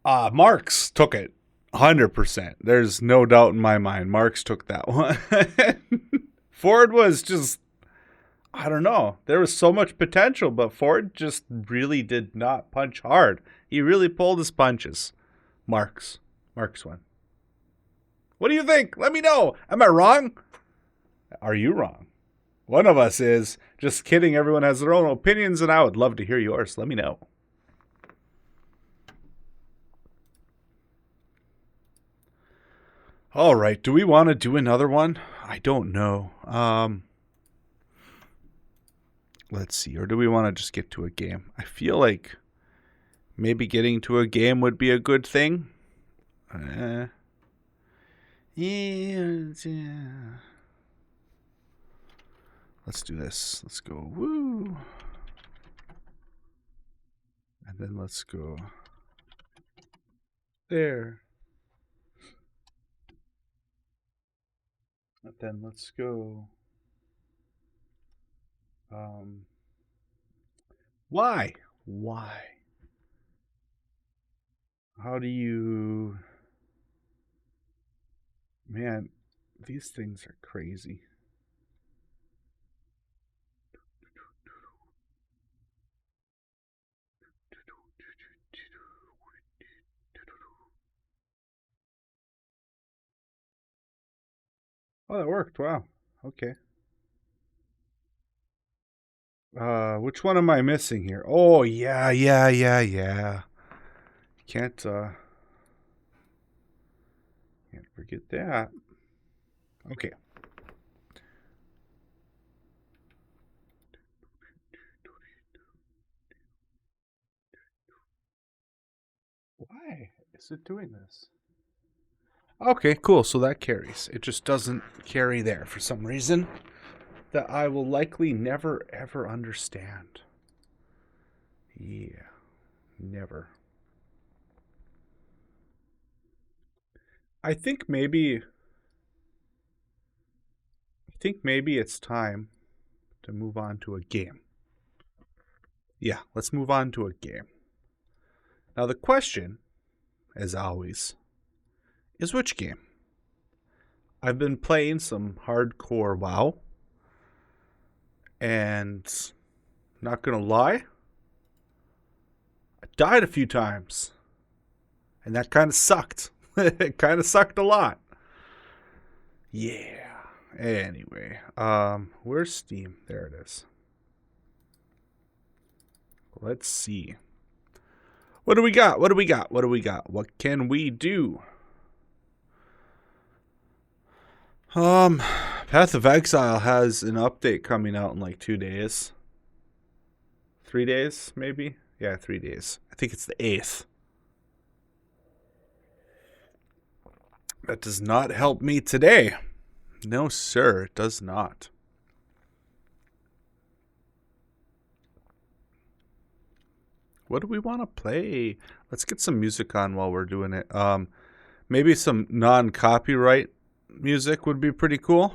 Marx took it 100%. There's no doubt in my mind. Marx took that one. Ford was just, I don't know. There was so much potential, but Ford just really did not punch hard. He really pulled his punches. Marx won. What do you think? Let me know. Am I wrong? Are you wrong? One of us is. Just kidding. Everyone has their own opinions, and I would love to hear yours. Let me know. All right. Do we want to do another one? I don't know. Let's see. Or do we want to just get to a game? I feel like maybe getting to a game would be a good thing. Yeah. Let's do this. Let's go. Woo. And then let's go there. And then let's go. Why? How do you... Man, these things are crazy. Oh, that worked. Wow. Okay. Which one am I missing here? Oh, yeah. Can't forget that. Okay. Why is it doing this? Okay, cool. So that carries. It just doesn't carry there for some reason that I will likely never, ever understand. Yeah, never. I think maybe it's time to move on to a game. Yeah, let's move on to a game. Now the question, as always, is which game? I've been playing some hardcore WoW, and not gonna lie, I died a few times, and that kind of sucked. It kind of sucked a lot. Yeah. Anyway, where's Steam? There it is. Let's see. What do we got? What What can we do? Path of Exile has an update coming out in like 2 days. 3 days, maybe? Yeah, 3 days. I think it's the 8th. That does not help me today. No, sir, it does not. What do we want to play? Let's get some music on while we're doing it. Maybe some non-copyright music would be pretty cool.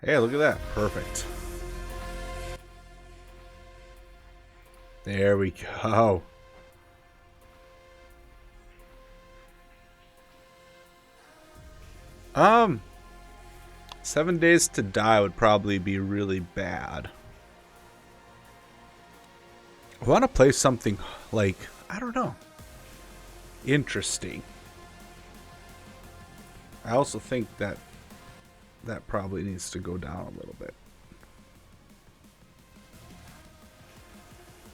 Hey, look at that. Perfect. There we go. 7 Days to Die would probably be really bad. I want to play something like, I don't know, interesting. I also think that probably needs to go down a little bit.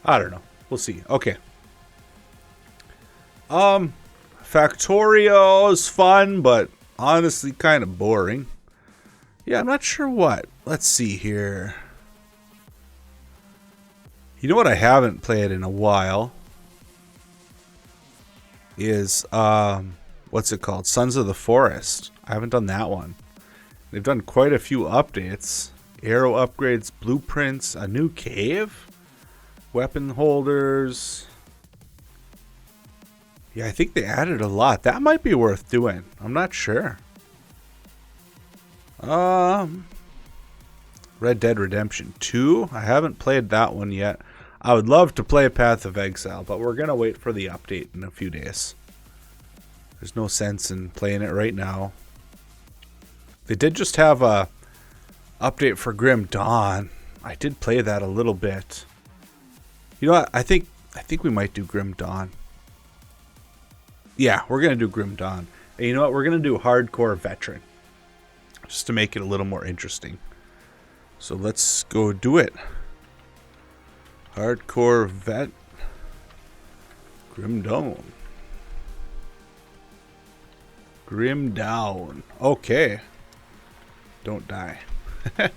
I don't know. We'll see. Okay. Factorio is fun, but honestly kind of boring. Yeah, I'm not sure what. Let's see here. You know what I haven't played in a while is what's it called? Sons of the Forest. I haven't done that one. They've done quite a few updates. Arrow upgrades, blueprints, a new cave, weapon holders. Yeah, I think they added a lot. That might be worth doing. I'm not sure. Red Dead Redemption 2. I haven't played that one yet. I would love to play Path of Exile, but we're going to wait for the update in a few days. There's no sense in playing it right now. They did just have a update for Grim Dawn. I did play that a little bit. You know what? I think we might do Grim Dawn. Yeah, we're going to do Grim Dawn. And you know what? We're going to do Hardcore Veteran. Just to make it a little more interesting. So let's go do it. Hardcore Vet. Grim Dawn. Grim Dawn. Okay. Don't die. I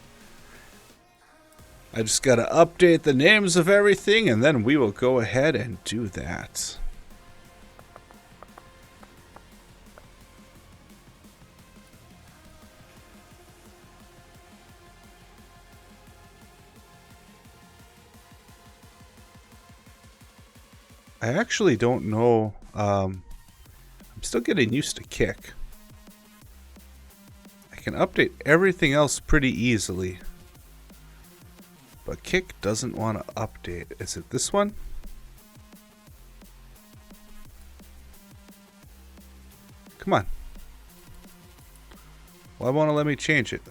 just got to update the names of everything and then we will go ahead and do that. I actually don't know. I'm still getting used to Kick. I can update everything else pretty easily. But Kick doesn't want to update. Is it this one? Come on. Why won't it let me change it?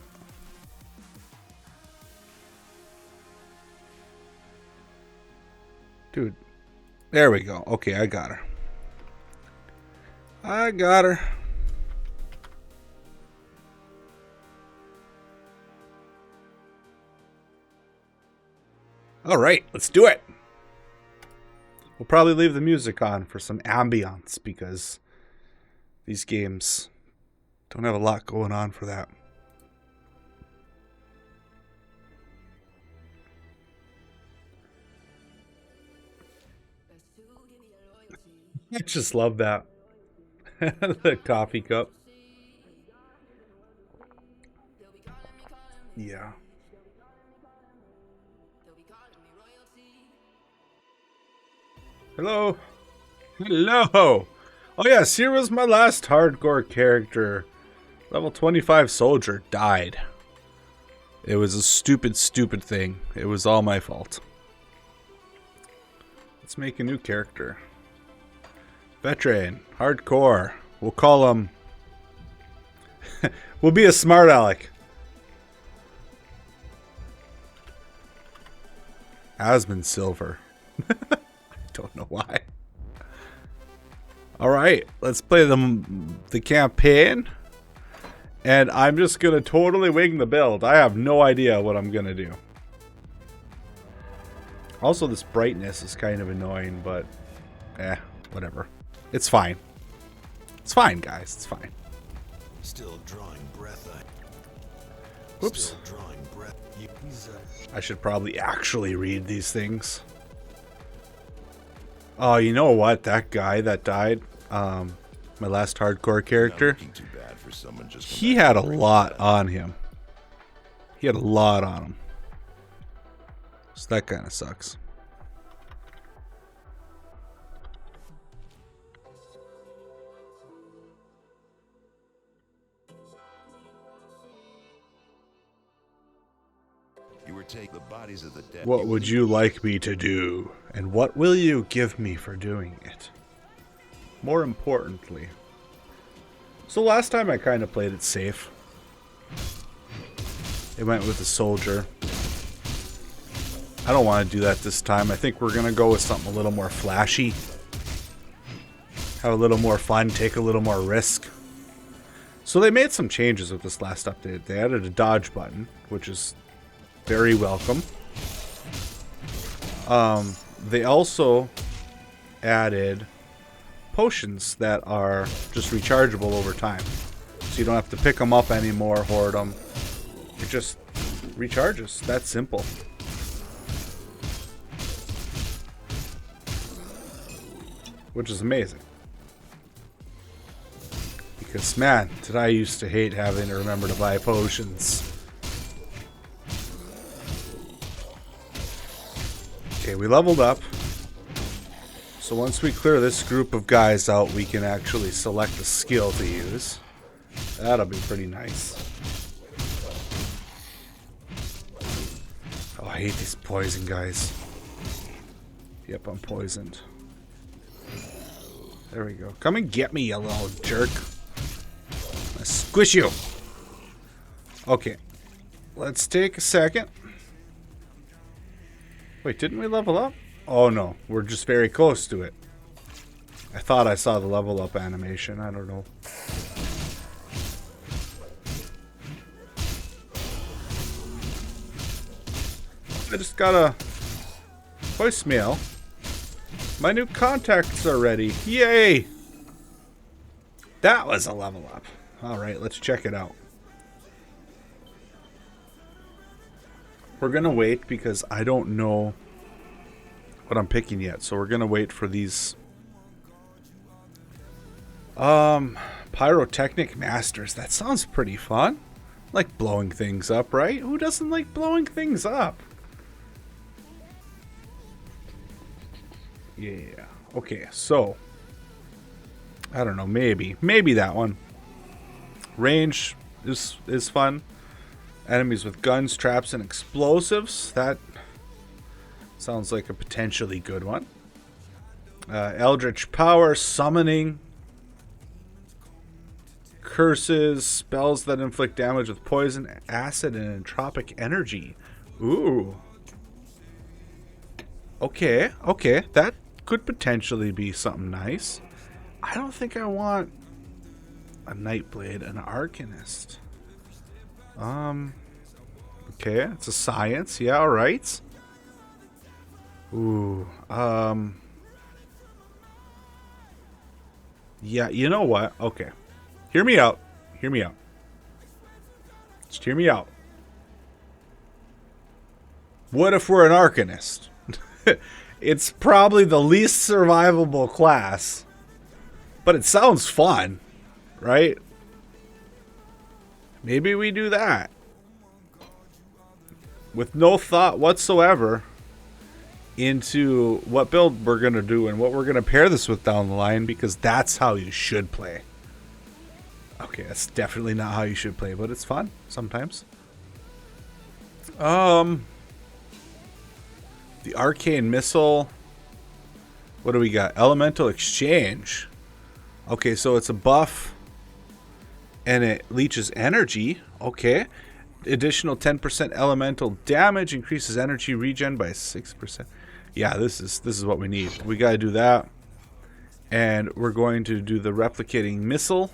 Dude. There we go. Okay, I got her. I got her. All right, let's do it. We'll probably leave the music on for some ambience because these games don't have a lot going on for that. I just love that. The coffee cup. Yeah. Hello. Hello. Oh yes, here was my last hardcore character. Level 25 soldier died. It was a stupid thing. It was all my fault. Let's make a new character. Veteran, hardcore. We'll call him. We'll be a smart aleck. Asmund Silver. I don't know why. All right, let's play the campaign. And I'm just gonna totally wing the build. I have no idea what I'm gonna do. Also, this brightness is kind of annoying, but whatever. It's fine. It's fine, guys. It's fine. Still drawing breath. Whoops. Still drawing breath. I should probably actually read these things. Oh, you know what? That guy that died, my last hardcore character, he had a lot on him. He had a lot on him. So that kind of sucks. take the bodies of the dead. What would you like me to do? And what will you give me for doing it? More importantly. So last time I kind of played it safe. It went with the soldier. I don't want to do that this time. I think we're going to go with something a little more flashy. Have a little more fun, take a little more risk. So they made some changes with this last update. They added a dodge button, which is very welcome. They also added potions that are just rechargeable over time. So you don't have to pick them up anymore, hoard them. It just recharges. That's simple. Which is amazing. Because, man, did I used to hate having to remember to buy potions. Okay, we leveled up. So once we clear this group of guys out, we can actually select a skill to use. That'll be pretty nice. Oh, I hate these poison guys. Yep, I'm poisoned. There we go. Come and get me, you little jerk. I squish you. Okay. Let's take a second. Wait, didn't we level up? Oh no, we're just very close to it. I thought I saw the level up animation. I don't know. I just got a voicemail. My new contacts are ready. Yay! That was a level up. Alright, let's check it out. We're gonna wait because I don't know what I'm picking yet. So we're gonna wait for these pyrotechnic masters. That sounds pretty fun. Like blowing things up, right? Who doesn't like blowing things up? Yeah. Okay, so I don't know, maybe that one. Range is fun. Enemies with guns, traps, and explosives. That sounds like a potentially good one. Eldritch power, summoning, curses, spells that inflict damage with poison, acid, and entropic energy. Ooh. Okay, that could potentially be something nice. I don't think I want a Nightblade, an Arcanist. Okay, it's a science. Yeah, alright. Ooh, yeah, you know what? Okay. Hear me out. Hear me out. Just hear me out. What if we're an Arcanist? It's probably the least survivable class, but it sounds fun, right? Maybe we do that. With no thought whatsoever into what build we're going to do and what we're going to pair this with down the line, because that's how you should play. Okay, that's definitely not how you should play, but it's fun sometimes. The arcane missile. What do we got? Elemental exchange. Okay, so it's a buff and it leeches energy. Okay. Additional 10% elemental damage, increases energy regen by 6%. Yeah, this is what we need. We got to do that. And we're going to do the replicating missile.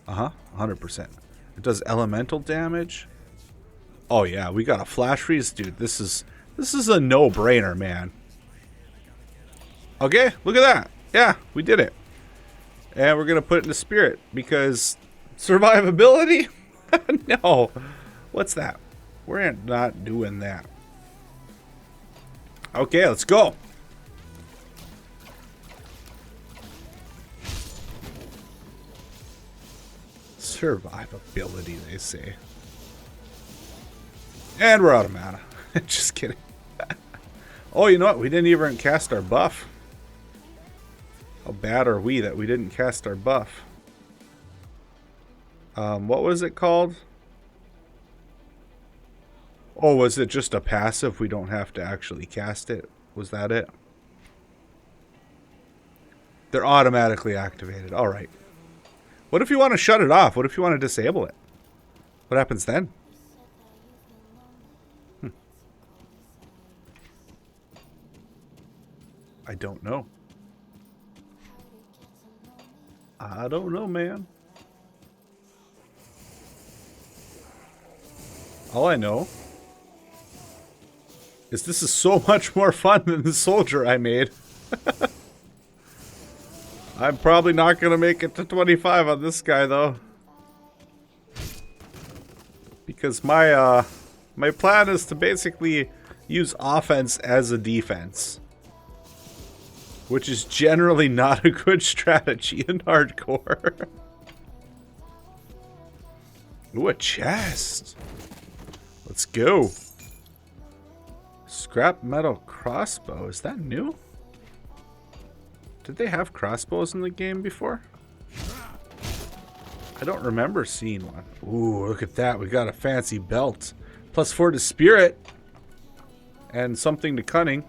100%. It does elemental damage. Oh yeah, we got a flash freeze, dude. This is a no-brainer, man. Okay, look at that. Yeah, we did it. And we're going to put it into spirit because survivability? No. What's that? We're not doing that. Okay, let's go. Survivability, they say. And we're out of mana. Just kidding. Oh, you know what? We didn't even cast our buff. How bad are we that we didn't cast our buff? What was it called? Oh, was it just a passive? We don't have to actually cast it? Was that it? They're automatically activated. All right. What if you want to shut it off? What if you want to disable it? What happens then? I don't know. I don't know, man. All I know is this is so much more fun than the soldier I made. I'm probably not going to make it to 25 on this guy, though. Because my plan is to basically use offense as a defense. Which is generally not a good strategy in hardcore. Ooh, a chest. Let's go. Scrap metal crossbow. Is that new? Did they have crossbows in the game before? I don't remember seeing one. Ooh, look at that. We got a fancy belt. +4 to spirit. And something to cunning.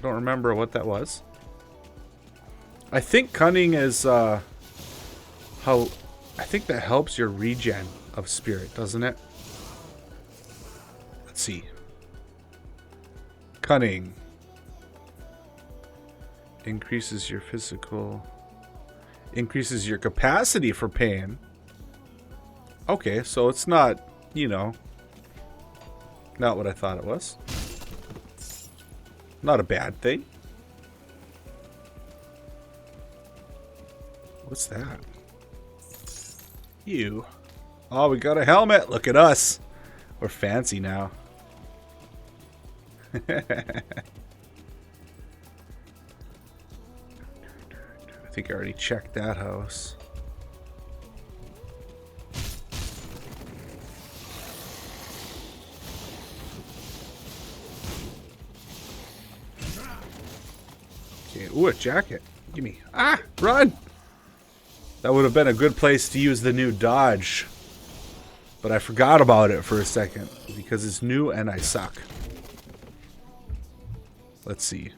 Don't remember what that was. I think cunning is I think that helps your regen of spirit, doesn't it? Let's see. Cunning. Increases your physical. Increases your capacity for pain. Okay, so it's not, you know, not what I thought it was. Not a bad thing. What's that? You. Oh, we got a helmet. Look at us. We're fancy now. I think I already checked that house. Okay, ooh, a jacket. Gimme. Ah, run! That would have been a good place to use the new dodge. But I forgot about it for a second. Because it's new and I suck. Let's see.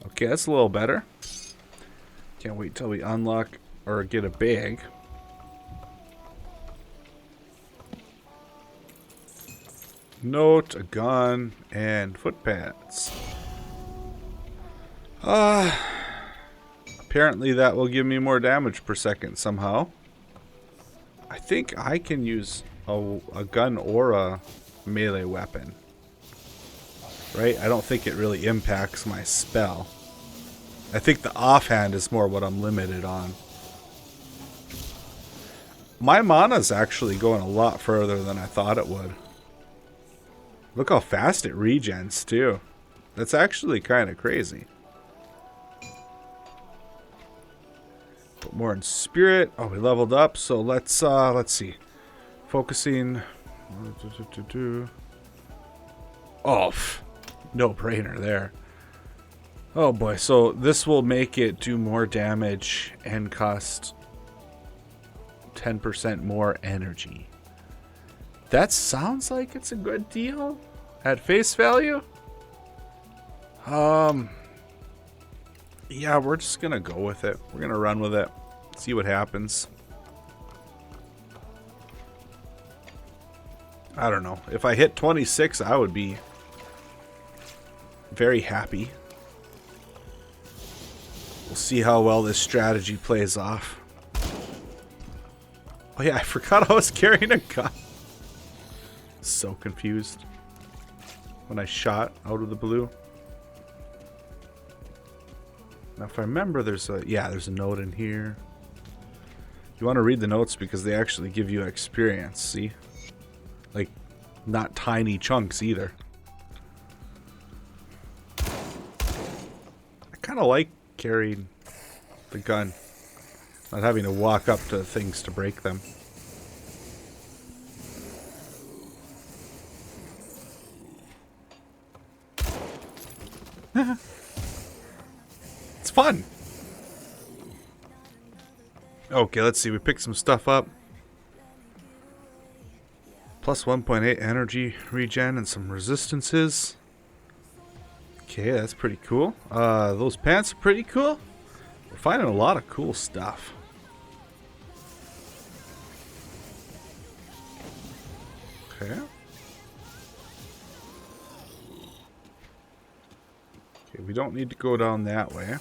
Okay, that's a little better. Can't wait till we unlock or get a bag. Note, a gun, and foot pads. Apparently that will give me more damage per second somehow. I think I can use a gun or a melee weapon. Right? I don't think it really impacts my spell. I think the offhand is more what I'm limited on. My mana's actually going a lot further than I thought it would. Look how fast it regens too. That's actually kind of crazy. Put more in spirit. Oh, we leveled up. So let's see. Focusing. Oh, no brainer there. Oh boy, so this will make it do more damage and cost 10% more energy. That sounds like it's a good deal at face value. Yeah, we're just gonna go with it. We're gonna run with it. See what happens. I don't know. If I hit 26, I would be very happy. We'll see how well this strategy plays off. Oh yeah, I forgot I was carrying a gun. So confused when I shot out of the blue. Now if I remember, there's a note in here. You want to read the notes because they actually give you experience, see? Like, not tiny chunks either. I kind of like carrying the gun. Not having to walk up to things to break them. It's fun. Okay, let's see. We picked some stuff up. Plus 1.8 energy regen and some resistances. Okay, that's pretty cool. Those pants are pretty cool. We're finding a lot of cool stuff. Okay. Okay, we don't need to go down that way.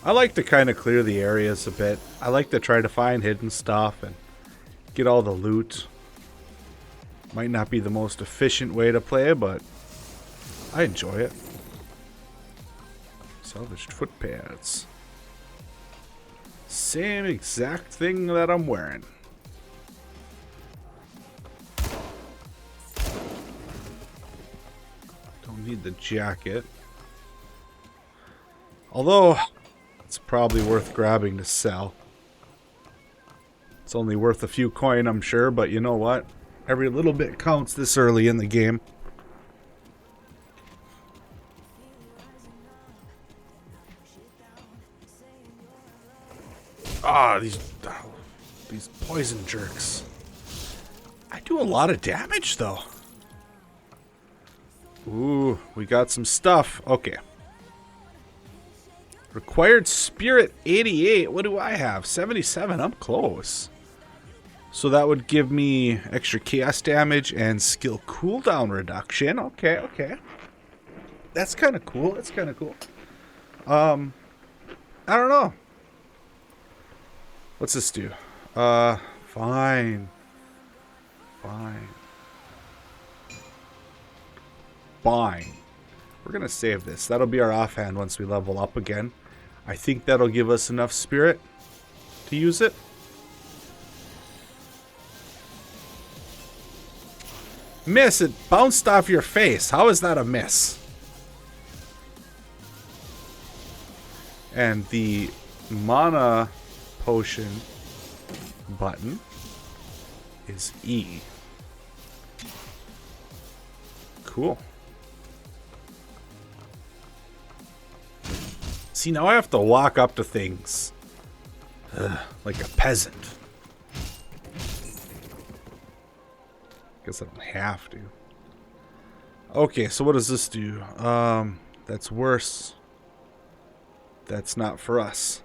I like to kind of clear the areas a bit. I like to try to find hidden stuff and get all the loot. Might not be the most efficient way to play, but I enjoy it. Salvaged foot pads. Same exact thing that I'm wearing. Don't need the jacket. Although, it's probably worth grabbing to sell. It's only worth a few coin, I'm sure, but you know what? Every little bit counts this early in the game. Ah, these poison jerks. I do a lot of damage, though. Ooh, we got some stuff. Okay. Required spirit 88. What do I have? 77. I'm close. So that would give me extra chaos damage and skill cooldown reduction. Okay, okay. That's kind of cool. That's kind of cool. I don't know. What's this do? Fine. Fine. Fine. We're going to save this. That'll be our offhand once we level up again. I think that'll give us enough spirit to use it. Miss, it bounced off your face. How is that a miss? And the mana potion button is E. Cool. See, now I have to walk up to things like a peasant. Guess I don't have to. Okay, so what does this do? That's worse. That's not for us.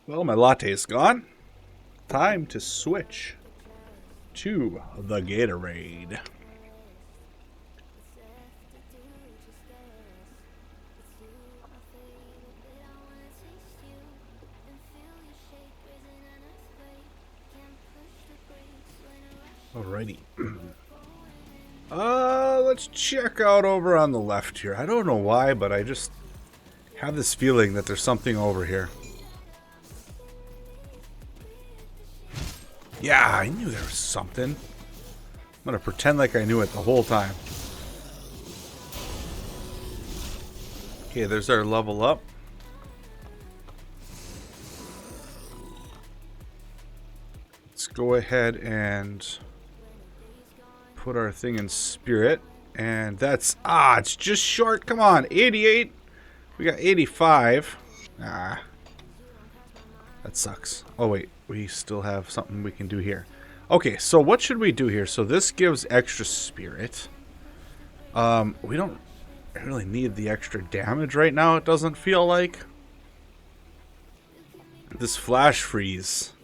Well, my latte is gone. Time to switch to the Gatorade. Alrighty. Let's check out over on the left here. I don't know why, but I just have this feeling that there's something over here. Yeah, I knew there was something. I'm gonna pretend like I knew it the whole time. Okay, there's our level up. Let's go ahead and put our thing in spirit. And that's, it's just short. Come on, 88. We got 85. That sucks. Oh, wait. We still have something we can do here. Okay, so what should we do here? So this gives extra spirit. We don't really need the extra damage right now, it doesn't feel like. This flash freeze.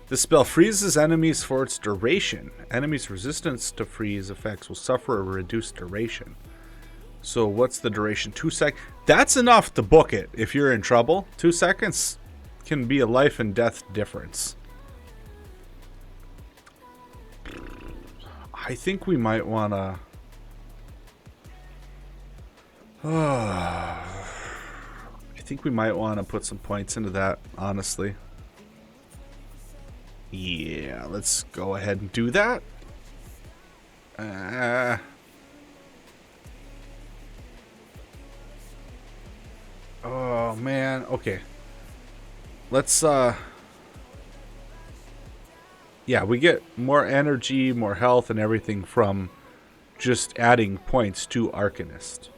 This spell freezes enemies for its duration. Enemies' resistance to freeze effects will suffer a reduced duration. So what's the duration? 2 seconds. That's enough to book it if you're in trouble. 2 seconds can be a life and death difference. I think we might want to... I think we might want to put some points into that, honestly. Yeah, let's go ahead and do that. Oh, man. Okay. Let's, yeah, we get more energy, more health, and everything from just adding points to Arcanist.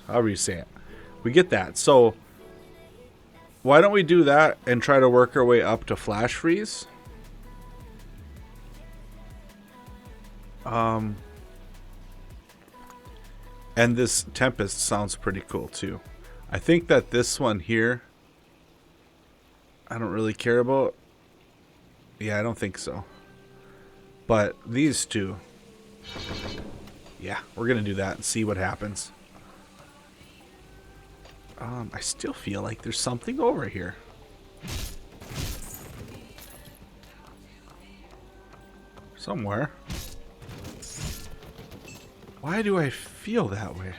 However you say it. We get that. So why don't we do that and try to work our way up to flash freeze? And this Tempest sounds pretty cool too. I think that this one here, I don't really care about. Yeah, I don't think so. But these two, yeah, we're going to do that and see what happens. I still feel like there's something over here. Somewhere. Why do I feel that way?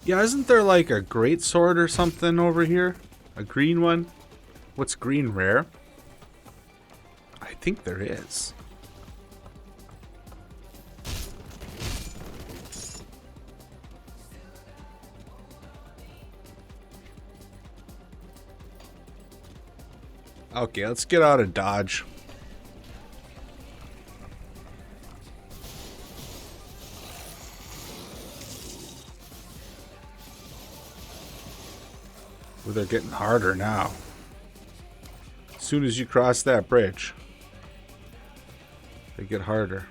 Yeah, isn't there like a great sword or something over here? A green one? What's green rare? I think there is. Okay, let's get out of Dodge. Ooh, they're getting harder now. As soon as you cross that bridge, they get harder.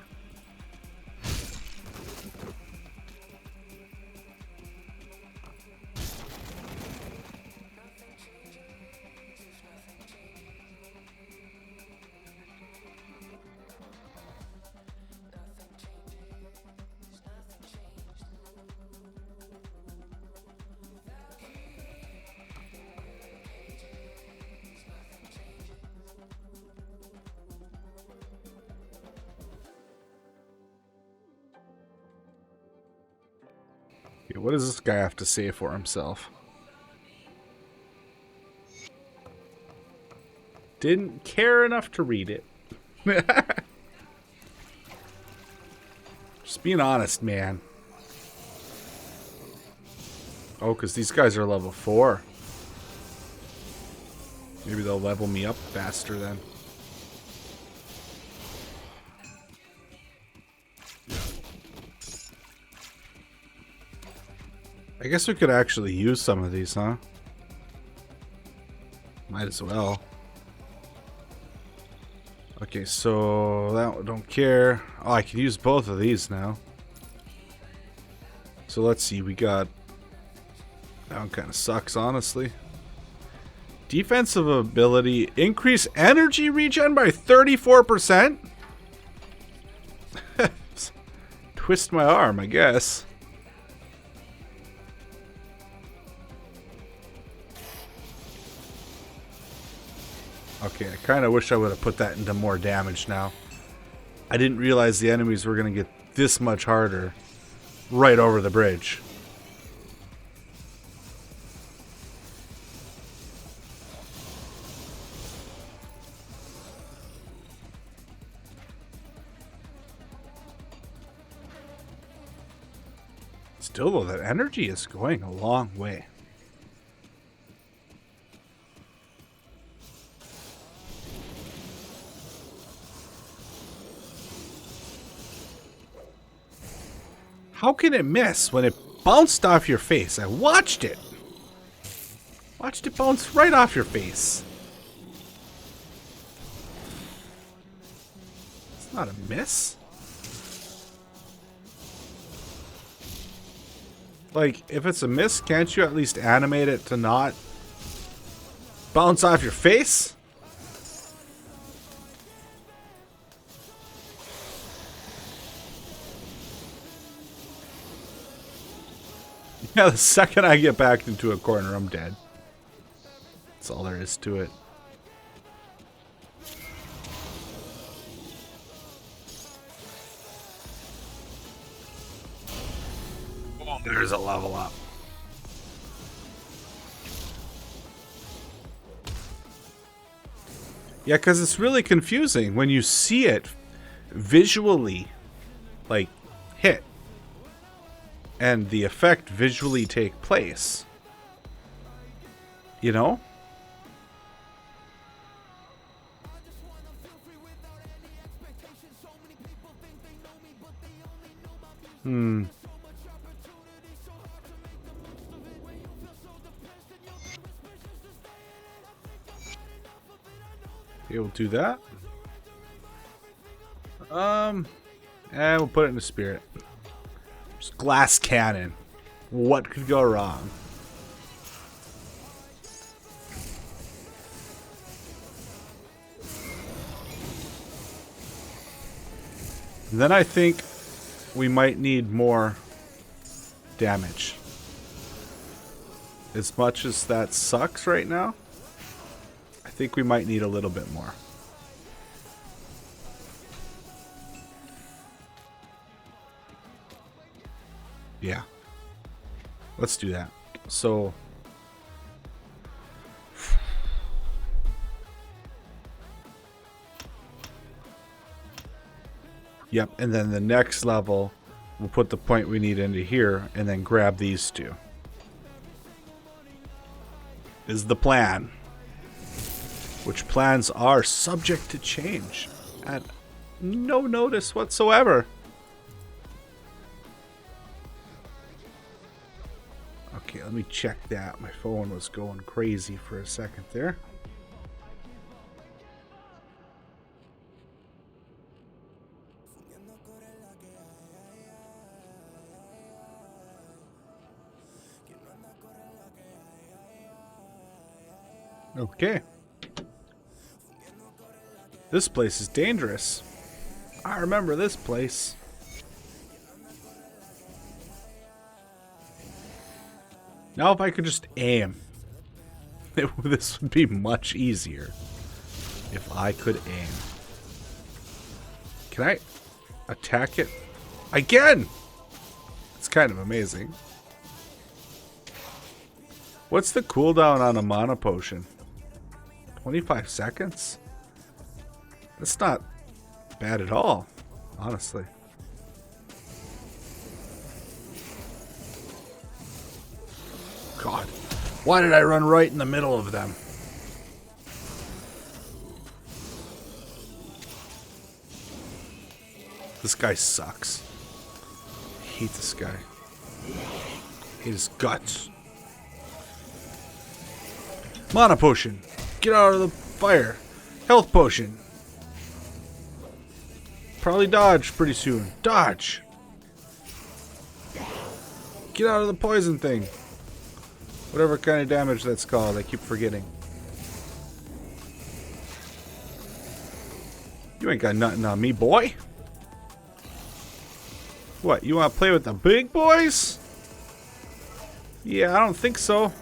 Okay, what does this guy have to say for himself? Didn't care enough to read it. Just being honest, man. Oh, because these guys are level 4. Maybe they'll level me up faster then. I guess we could actually use some of these, huh? Might as well. Okay, so that one don't care. Oh, I can use both of these now. So let's see, we got... That one kind of sucks, honestly. Defensive ability, increase energy regen by 34%? Twist my arm, I guess. Okay, I kind of wish I would have put that into more damage now. I didn't realize the enemies were going to get this much harder right over the bridge. Still, though, that energy is going a long way. How can it miss when it bounced off your face? I watched it. Watched it bounce right off your face. It's not a miss. Like, if it's a miss, can't you at least animate it to not bounce off your face? Yeah, the second I get backed into a corner, I'm dead. That's all there is to it. Oh, there's a level up. Yeah, because it's really confusing when you see it visually, like, hit. And the effect visually take place. You know? Okay, we'll do that. And we'll put it in the spirit. Just glass cannon. What could go wrong? Then I think we might need more damage. As much as that sucks right now, I think we might need a little bit more. Yeah. Let's do that. So yep, and then the next level we'll put the point we need into here and then grab these two. Is the plan. Which plans are subject to change at no notice whatsoever. Okay, let me check that. My phone was going crazy for a second there. Okay. This place is dangerous. I remember this place. Now if I could just aim. This would be much easier. If I could aim. Can I attack it again? It's kind of amazing. What's the cooldown on a mana potion? 25 seconds? That's not bad at all, honestly. God, why did I run right in the middle of them? This guy sucks. I hate this guy. I hate his guts. Mana potion. Get out of the fire. Health potion. Probably dodge pretty soon. Dodge. Get out of the poison thing. Whatever kind of damage that's called. I keep forgetting. You ain't got nothing on me, boy. What, you want to play with the big boys? Yeah, I don't think so.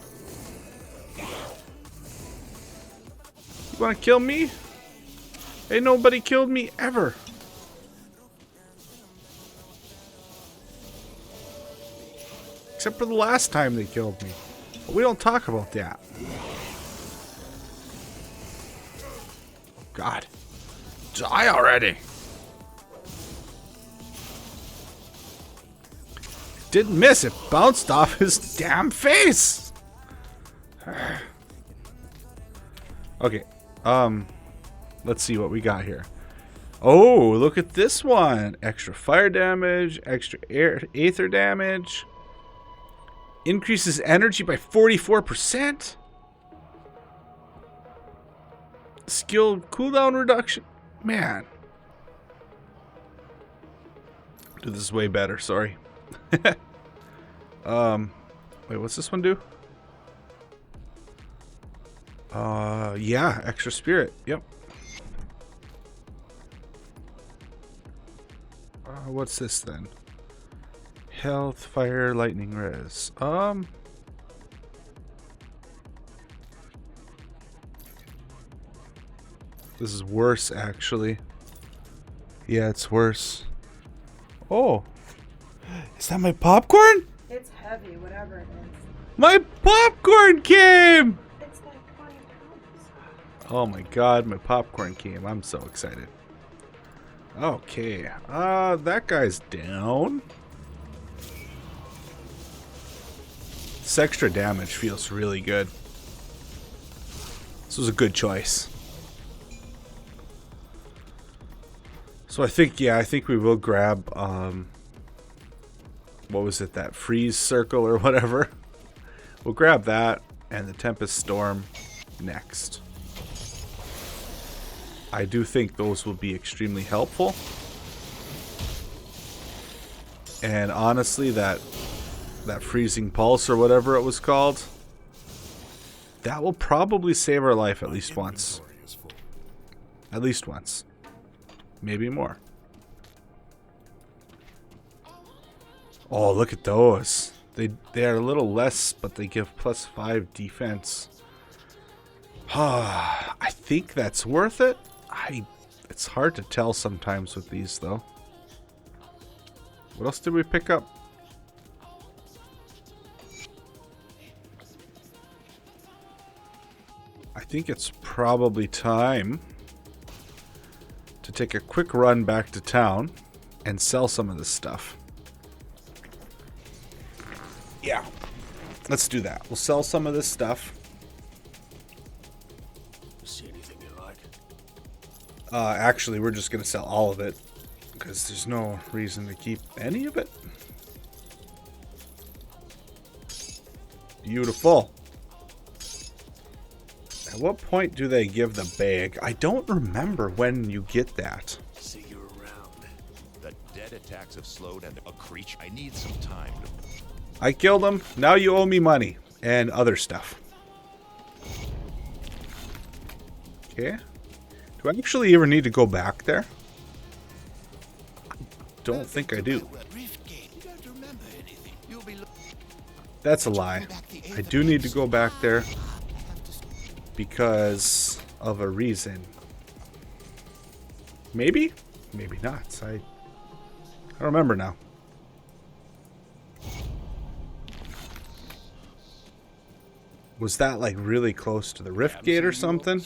You want to kill me? Ain't nobody killed me ever. Except for the last time they killed me. But we don't talk about that. God. Die already. Didn't miss it. Bounced off his damn face. Okay. Let's see what we got here. Oh, look at this one. Extra fire damage, extra aether damage. Increases energy by 44%. Skill cooldown reduction. Man. Dude, this is way better, sorry. Wait, what's this one do? Yeah, extra spirit. Yep. What's this then? Health, fire, lightning, res. This is worse, actually. Yeah, it's worse. Oh. Is that my popcorn? It's heavy, whatever it is. My popcorn came! It's like 20 pounds. Oh my god, my popcorn came. I'm so excited. Okay. That guy's down. This extra damage feels really good. This was a good choice. So I think we will grab, what was it, that freeze circle or whatever. We'll grab that and the Tempest Storm next. I do think those will be extremely helpful. And honestly, that freezing pulse or whatever it was called, that will probably save our life at least once. At least once. Maybe more. Oh, look at those. They are a little less, but they give +5 defense. I think that's worth it. It's hard to tell sometimes with these, though. What else did we pick up? I think it's probably time to take a quick run back to town and sell some of this stuff. Yeah, let's do that. We'll sell some of this stuff. See anything you like? Actually, we're just going to sell all of it because there's no reason to keep any of it. Beautiful. At what point do they give the bag? I don't remember when you get that. See you around. The dead attacks have slowed and a creature. I need some time to... I killed him. Now you owe me money and other stuff. Okay. Do I actually ever need to go back there? Don't think I do. That's a lie. I do need to go back there because of a reason. Maybe? Maybe not. I don't remember now. Was that like really close to the rift gate or something?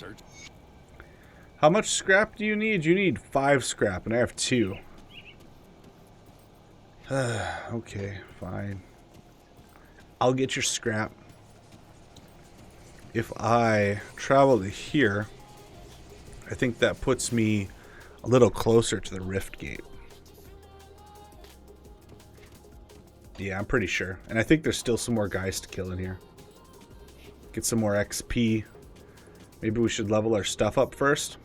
How much scrap do you need? You need 5 scrap and I have 2. Okay, fine. I'll get your scrap. If I travel to here, I think that puts me a little closer to the rift gate. Yeah, I'm pretty sure. And I think there's still some more guys to kill in here. Get some more XP. Maybe we should level our stuff up first.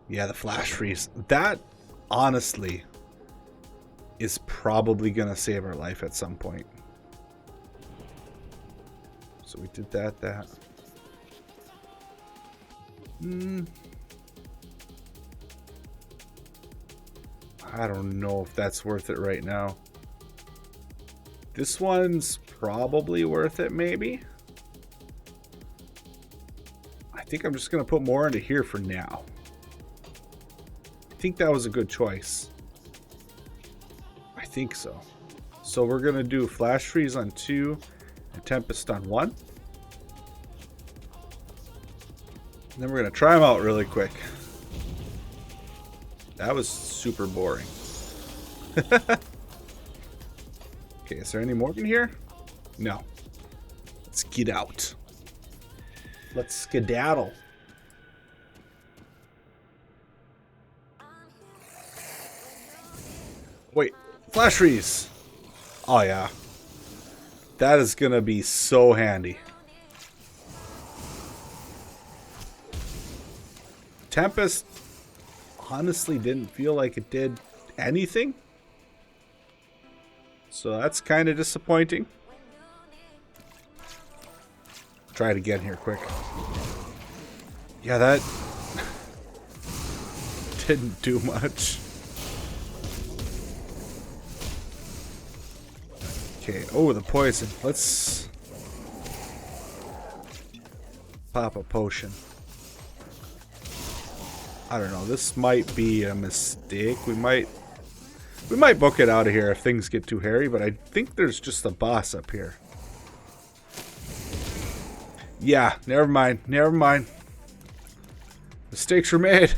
Yeah, the flash freeze. That, honestly, is probably going to save our life at some point. So we did that. I don't know if that's worth it right now. This one's probably worth it, maybe. I think I'm just going to put more into here for now. I think that was a good choice. I think so. So we're going to do Flash Freeze on 2 and Tempest on 1. And then we're going to try them out really quick. That was super boring. Okay, is there any more in here? No. Let's get out. Let's skedaddle. Wait, flash freeze. Oh yeah. That is gonna be so handy. Tempest honestly didn't feel like it did anything. So that's kind of disappointing. Try it again here quick. Yeah, that didn't do much. Okay, oh, the poison. Let's pop a potion. I don't know, this might be a mistake. We might book it out of here if things get too hairy, but I think there's just a boss up here. Yeah, never mind. Mistakes were made.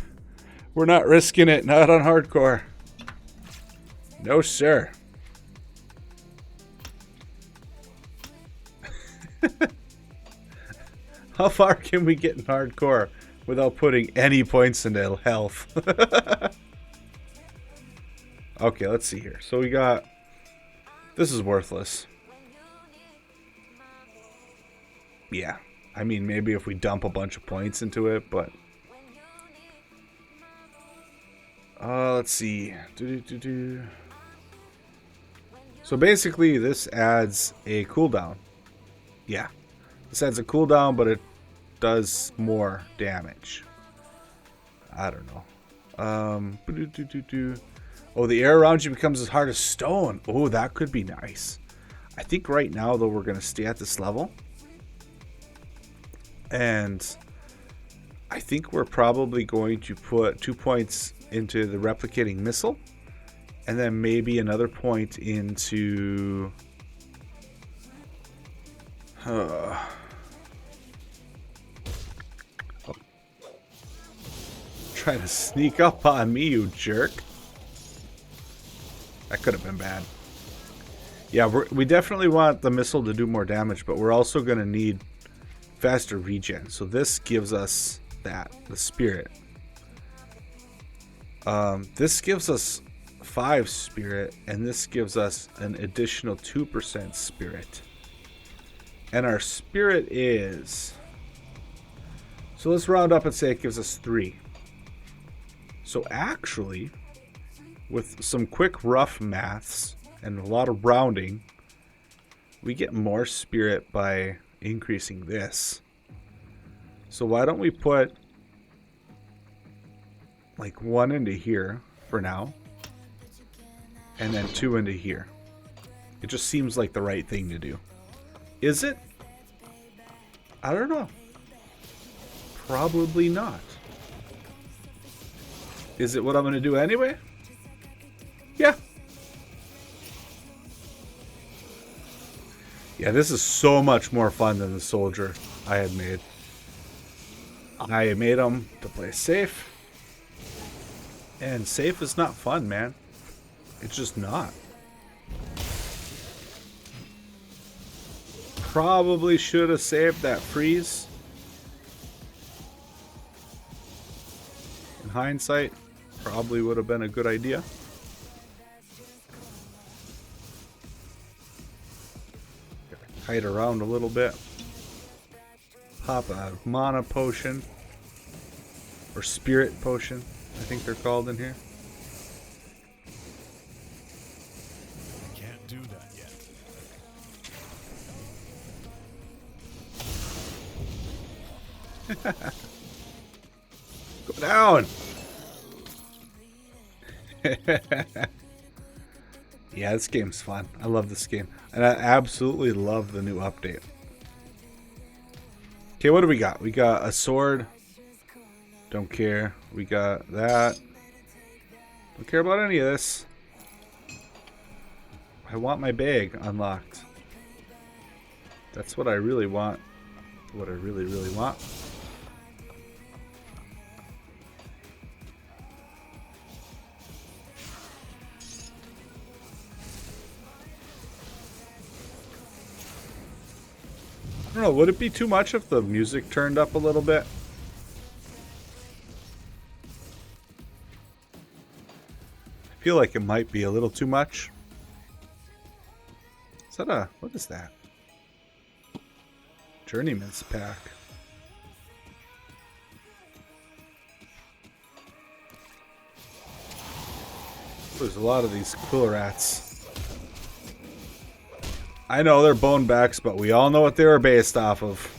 We're not risking it, not on hardcore. No, sir. How far can we get in hardcore without putting any points into health? Okay, let's see here. So we got... This is worthless. Yeah. I mean, maybe if we dump a bunch of points into it, but... let's see. So basically, this adds a cooldown. Yeah. This adds a cooldown, but it does more damage. I don't know. Oh, the air around you becomes as hard as stone. Oh, that could be nice. I think right now, though, we're going to stay at this level. And I think we're probably going to put 2 points into the replicating missile. And then maybe another point into... Trying to sneak up on me, you jerk. That could have been bad. Yeah, we definitely want the missile to do more damage, but we're also going to need faster regen. So this gives us that, the spirit. This gives us 5 spirit, and this gives us an additional 2% spirit. And our spirit is... So let's round up and say it gives us 3. So actually, with some quick rough maths and a lot of rounding, we get more spirit by increasing this. So why don't we put like 1 into here for now, and then 2 into here. It just seems like the right thing to do. Is it? I don't know. Probably not. Is it what I'm going to do anyway? Yeah. Yeah, this is so much more fun than the soldier I had made. I made him to play safe. And safe is not fun, man. It's just not. Probably should have saved that freeze. In hindsight, probably would have been a good idea. Hide around a little bit. Pop a mana potion. Or spirit potion, I think they're called in here. Can't do that yet. Go down! Yeah, this game's fun. I love this game. And I absolutely love the new update. Okay, what do we got? We got a sword. Don't care. We got that. Don't care about any of this. I want my bag unlocked. That's what I really want. What I really, really want. I don't know, would it be too much if the music turned up a little bit? I feel like it might be a little too much. Is that a... what is that? Journeyman's pack. There's a lot of these quill rats. I know they're bone backs, but we all know what they were based off of.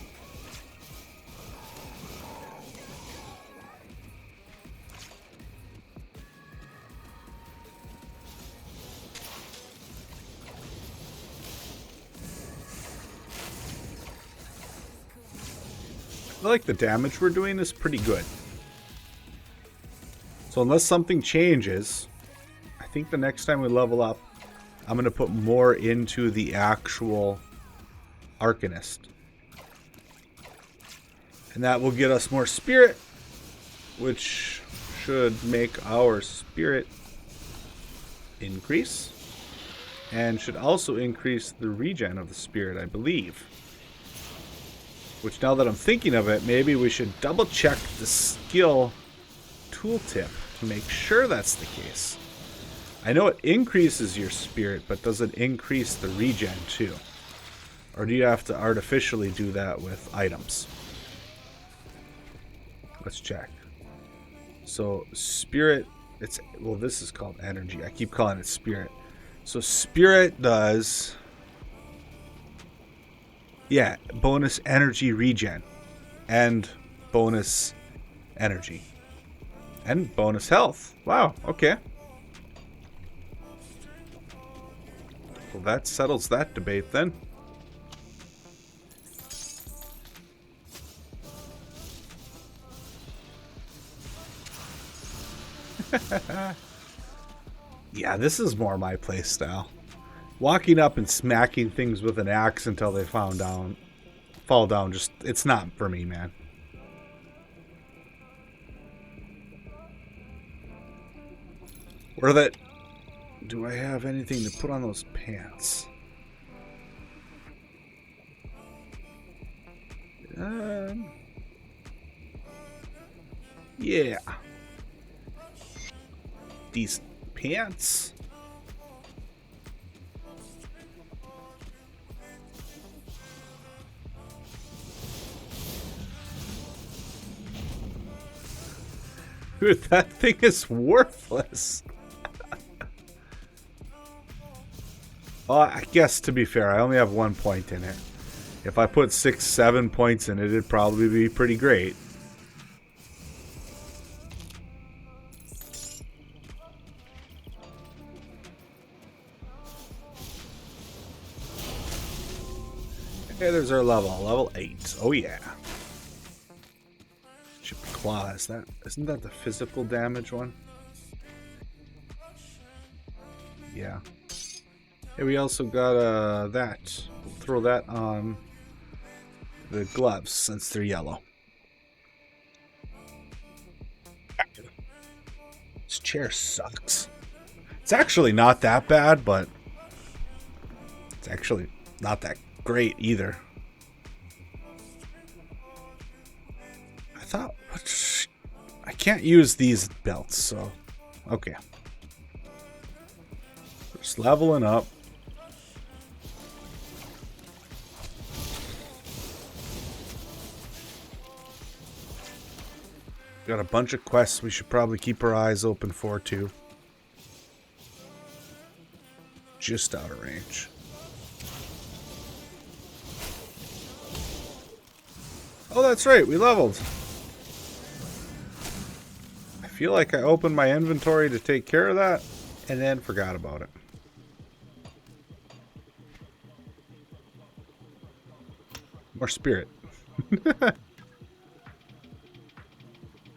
I feel like the damage we're doing is pretty good. So unless something changes, I think the next time we level up, I'm going to put more into the actual Arcanist. And that will get us more spirit, which should make our spirit increase. And should also increase the regen of the spirit, I believe. Which, now that I'm thinking of it, maybe we should double check the skill tooltip to make sure that's the case. I know it increases your spirit, but does it increase the regen too? Or do you have to artificially do that with items? Let's check. So spirit, well, this is called energy. I keep calling it spirit. So spirit does, yeah, bonus energy regen and bonus energy and bonus health. Wow, okay. Well, that settles that debate then. Yeah, this is more my play style. Walking up and smacking things with an axe until they fall down, just, it's not for me, man. Or that, do I have anything to put on those pants? Yeah. These pants. Dude, that thing is worthless. Well, I guess, to be fair, I only have 1 point in it. If I put 6, 7 points in it, it'd probably be pretty great. Okay, there's our level 8. Oh yeah. Chip claw, isn't that the physical damage one? Yeah. Hey, we also got that. We'll throw that on the gloves since they're yellow. This chair sucks. It's actually not that bad, but it's actually not that great either. I thought, I can't use these belts, so okay. Just leveling up. Got a bunch of quests we should probably keep our eyes open for too. Just out of range. Oh, that's right, we leveled. I feel like I opened my inventory to take care of that and then forgot about it. More spirit.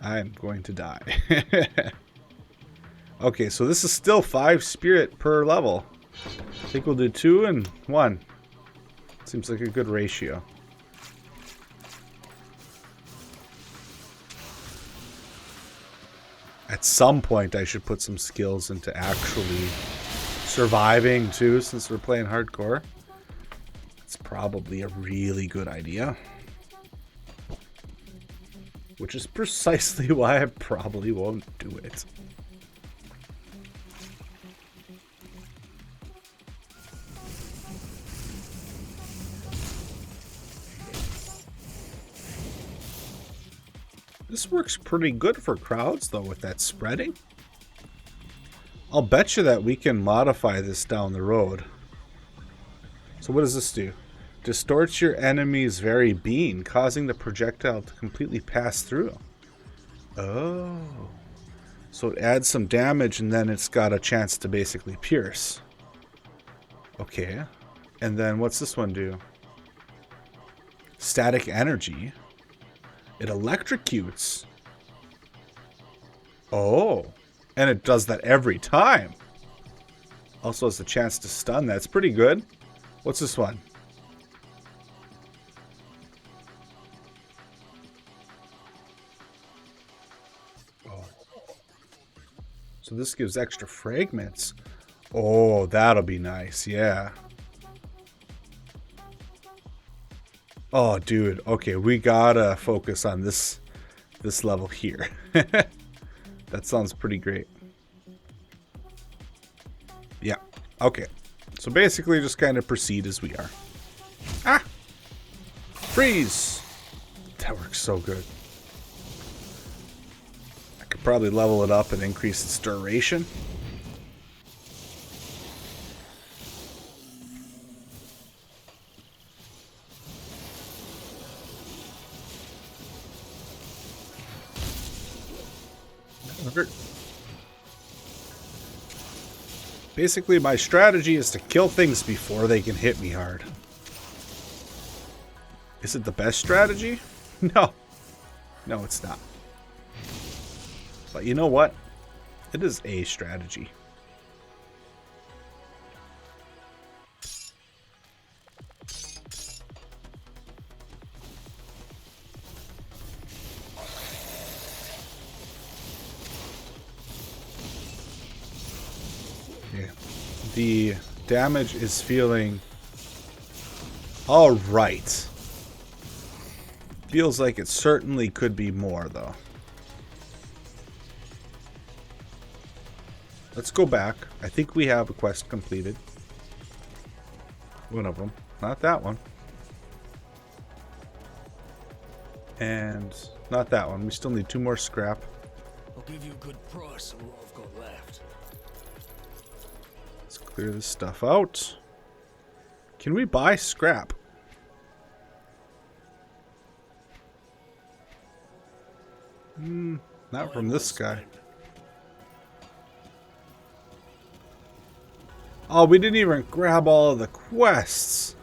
I'm going to die. Okay, so this is still 5 spirit per level. I think we'll do 2 and 1. Seems like a good ratio. At some point, I should put some skills into actually surviving too, since we're playing hardcore. It's probably a really good idea. Which is precisely why I probably won't do it. This works pretty good for crowds, though, with that spreading. I'll bet you that we can modify this down the road. So what does this do? Distorts your enemy's very being, causing the projectile to completely pass through. Oh. So it adds some damage, and then it's got a chance to basically pierce. Okay. And then what's this one do? Static energy. It electrocutes. Oh. And it does that every time. Also has a chance to stun. That's pretty good. What's this one? Oh. So this gives extra fragments. Oh, that'll be nice. Yeah. Oh, dude. Okay, we gotta focus on this level here. That sounds pretty great. Yeah. Okay. So basically just kind of proceed as we are. Ah! Freeze! That works so good. I could probably level it up and increase its duration. Basically, my strategy is to kill things before they can hit me hard. Is it the best strategy? No. No, it's not. But you know what? It is a strategy. Yeah. The damage is feeling all right. Feels like it certainly could be more, though. Let's go back. I think we have a quest completed. One of them. Not that one. And not that one. We still need 2 more scrap. I'll give you a good price on what I've got left. Let's clear this stuff out. Can we buy scrap? Not from this guy. Oh, we didn't even grab all of the quests.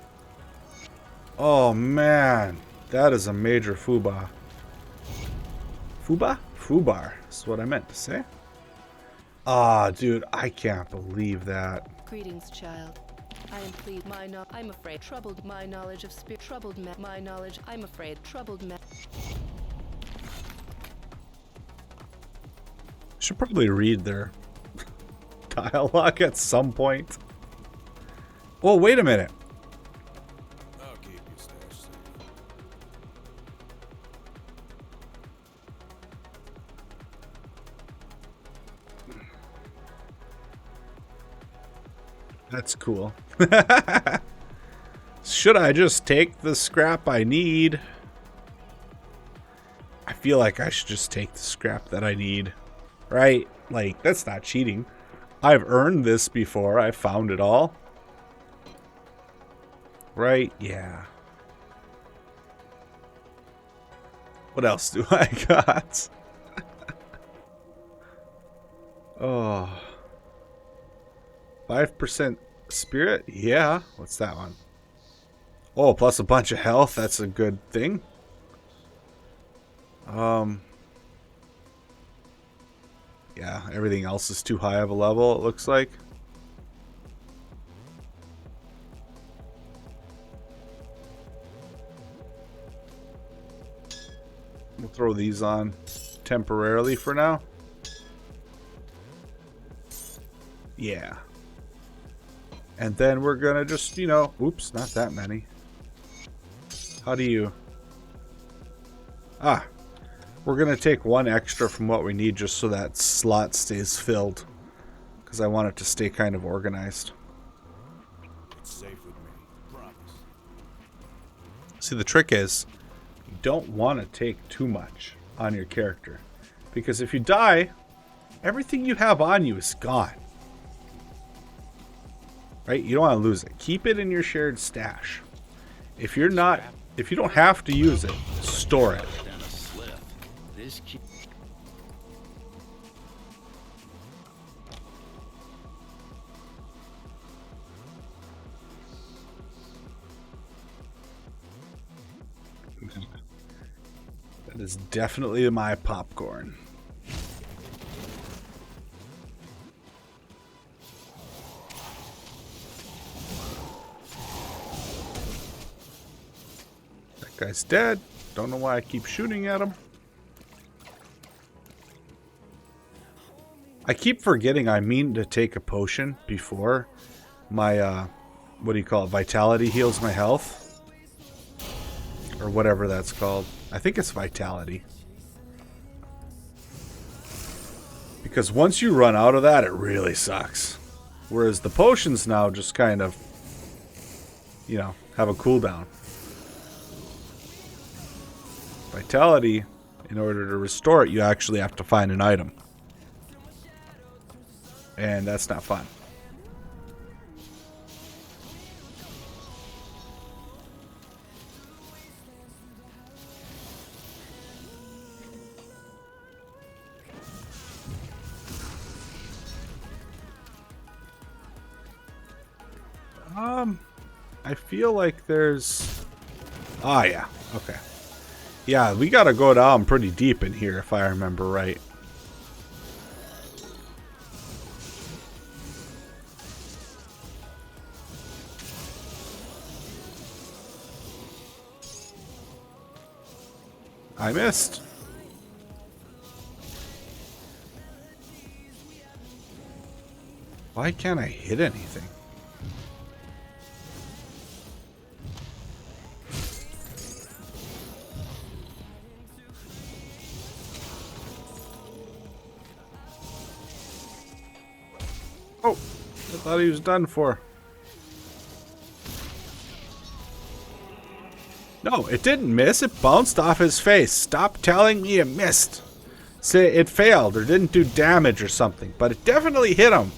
Oh, man. That is a major foobar. Foobar? Foobar. That's what I meant to say. Ah, dude, I can't believe that. Greetings, child. I am pleased. I'm afraid. Troubled. My knowledge of spirit. Troubled. My knowledge. I'm afraid. Troubled. Should probably read their dialogue at some point. Oh, wait a minute. I'll keep you stash safe. That's cool. Should I just take the scrap I need? I feel like I should just take the scrap that I need. Right? Like, that's not cheating. I've earned this before. I found it all. Right? Yeah. What else do I got? Oh. 5% spirit? Yeah. What's that one? Oh, plus a bunch of health. That's a good thing. Yeah, everything else is too high of a level, it looks like. We'll throw these on temporarily for now. Yeah. And then we're gonna just, you know, oops, not that many. How do you... Ah. We're going to take 1 extra from what we need just so that slot stays filled. Because I want it to stay kind of organized. It's safe with me. Promise. See, the trick is, you don't want to take too much on your character. Because if you die, everything you have on you is gone. Right? You don't want to lose it. Keep it in your shared stash. If you don't have to use it, store it. That is definitely my popcorn. That guy's dead. Don't know why I keep shooting at him. I keep forgetting I mean to take a potion before my, what do you call it, vitality heals my health. Or whatever that's called. I think it's vitality. Because once you run out of that, it really sucks. Whereas the potions now just kind of, you know, have a cooldown. Vitality, in order to restore it, you actually have to find an item. And that's not fun. I feel like there's... Ah, yeah. Okay. Yeah, we gotta go down pretty deep in here, if I remember right. I missed. Why can't I hit anything? Oh, I thought he was done for. No, it didn't miss. It bounced off his face. Stop telling me it missed. Say it failed or didn't do damage or something, but it definitely hit him.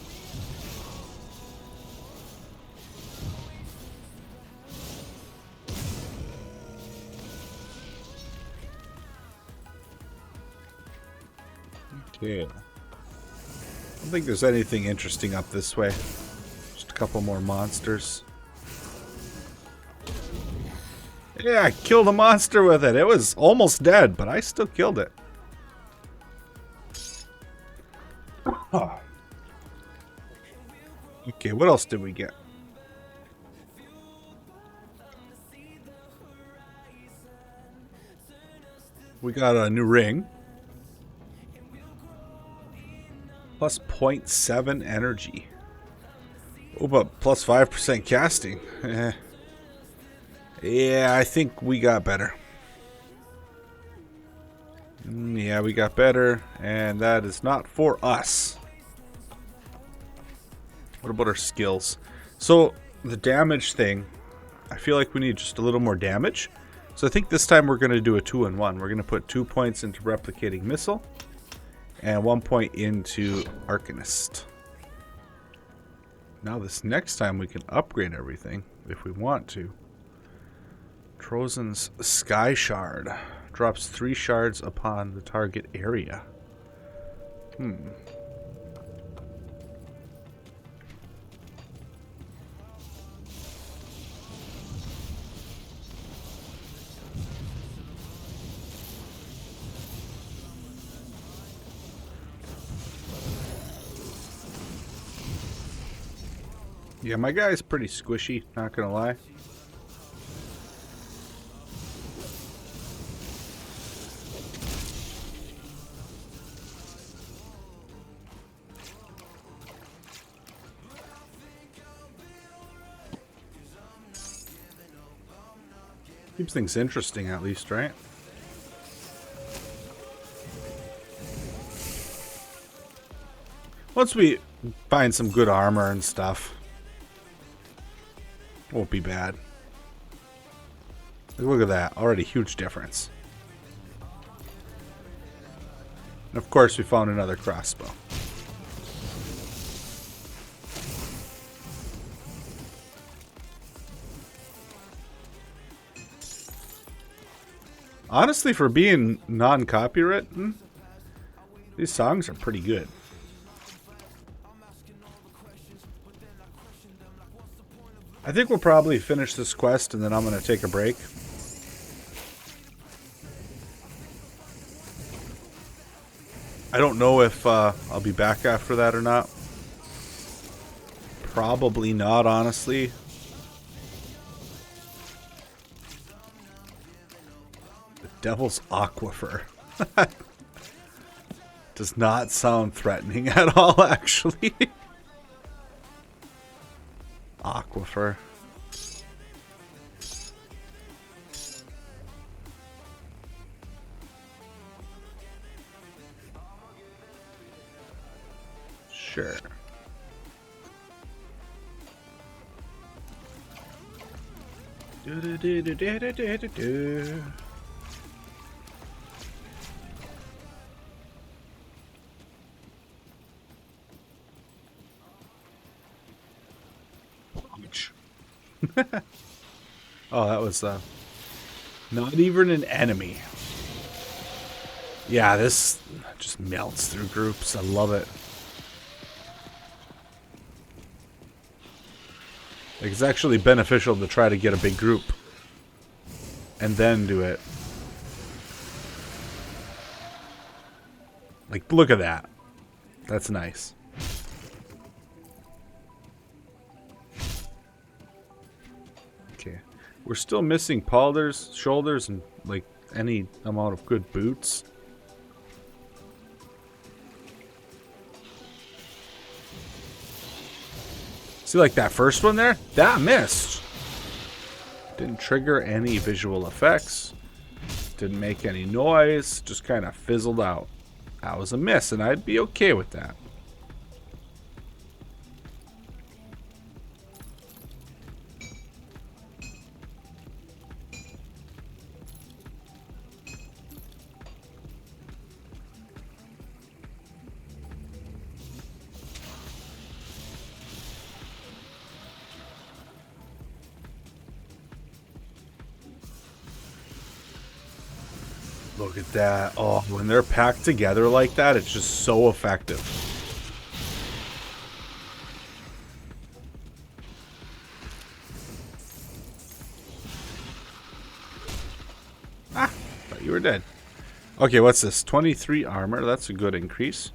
Okay. I don't think there's anything interesting up this way. Just a couple more monsters. Yeah, I killed a monster with it. It was almost dead, but I still killed it. Oh. Okay, what else did we get? We got a new ring. Plus 0.7 energy. Oh, but plus 5% casting. Yeah, I think we got better. Yeah, we got better. And that is not for us. What about our skills? So, the damage thing. I feel like we need just a little more damage. So I think this time we're going to do a 2-in-1. We're going to put 2 points into Replicating Missile. And 1 point into Arcanist. Now this next time we can upgrade everything if we want to. Trozen's Sky Shard. Drops 3 shards upon the target area. Yeah, my guy's pretty squishy, not gonna lie. Keeps things interesting at least, right? Once we find some good armor and stuff, won't be bad. Look at that. Already huge difference. And of course we found another crossbow. Honestly, for being non-copywritten, these songs are pretty good. I think we'll probably finish this quest and then I'm going to take a break. I don't know if I'll be back after that or not. Probably not, honestly. The Devil's Aquifer. Does not sound threatening at all, actually. Aquifer. Sure. Do-do-do-do-do-do-do-do. Ouch. Oh, that was not even an enemy. Yeah, this just melts through groups. I love it. Like, it's actually beneficial to try to get a big group and then do it. Like, look at that. That's nice. Okay. We're still missing Palder's shoulders and, like, any amount of good boots. See, like that first one there? That missed. Didn't trigger any visual effects. Didn't make any noise. Just kind of fizzled out. That was a miss, and I'd be okay with that. Look at that. Oh, when they're packed together like that, it's just so effective. Ah, thought you were dead. Okay, what's this? 23 armor. That's a good increase.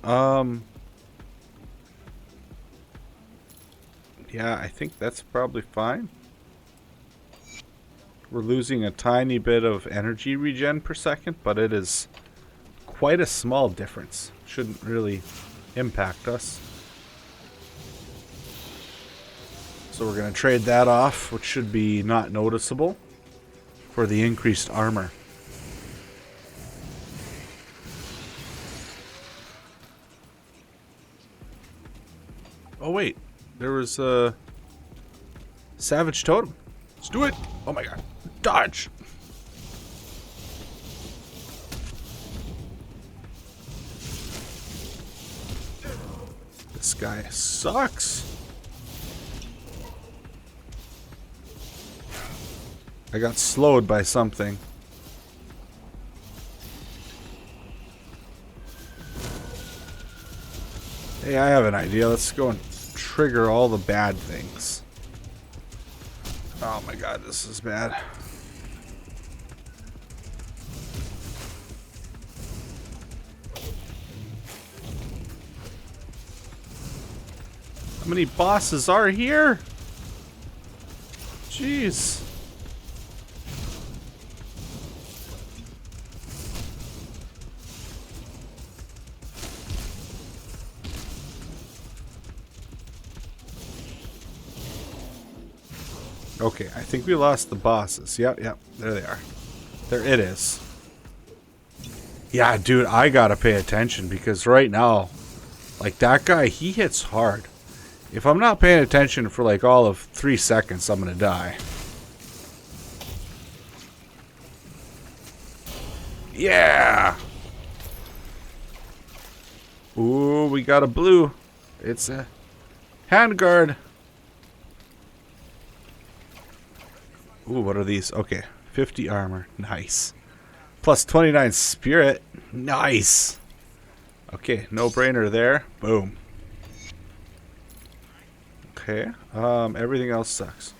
Yeah, I think that's probably fine. We're losing a tiny bit of energy regen per second, but it is quite a small difference. Shouldn't really impact us. So we're going to trade that off, which should be not noticeable, for the increased armor. Oh wait, there was a Savage Totem. Let's do it! Oh my god. Dodge! This guy sucks. I got slowed by something. Hey, I have an idea. Let's go and trigger all the bad things. Oh my god, this is bad. How many bosses are here? Jeez. Okay, I think we lost the bosses. Yep, there they are. There it is. Yeah, dude, I gotta pay attention because right now, like that guy, he hits hard. If I'm not paying attention for like all of 3 seconds, I'm gonna die. Yeah! Ooh, we got a blue. It's a handguard. Ooh, what are these? Okay, 50 armor. Nice. Plus 29 spirit. Nice. Okay, no brainer there. Boom. Okay, everything else sucks.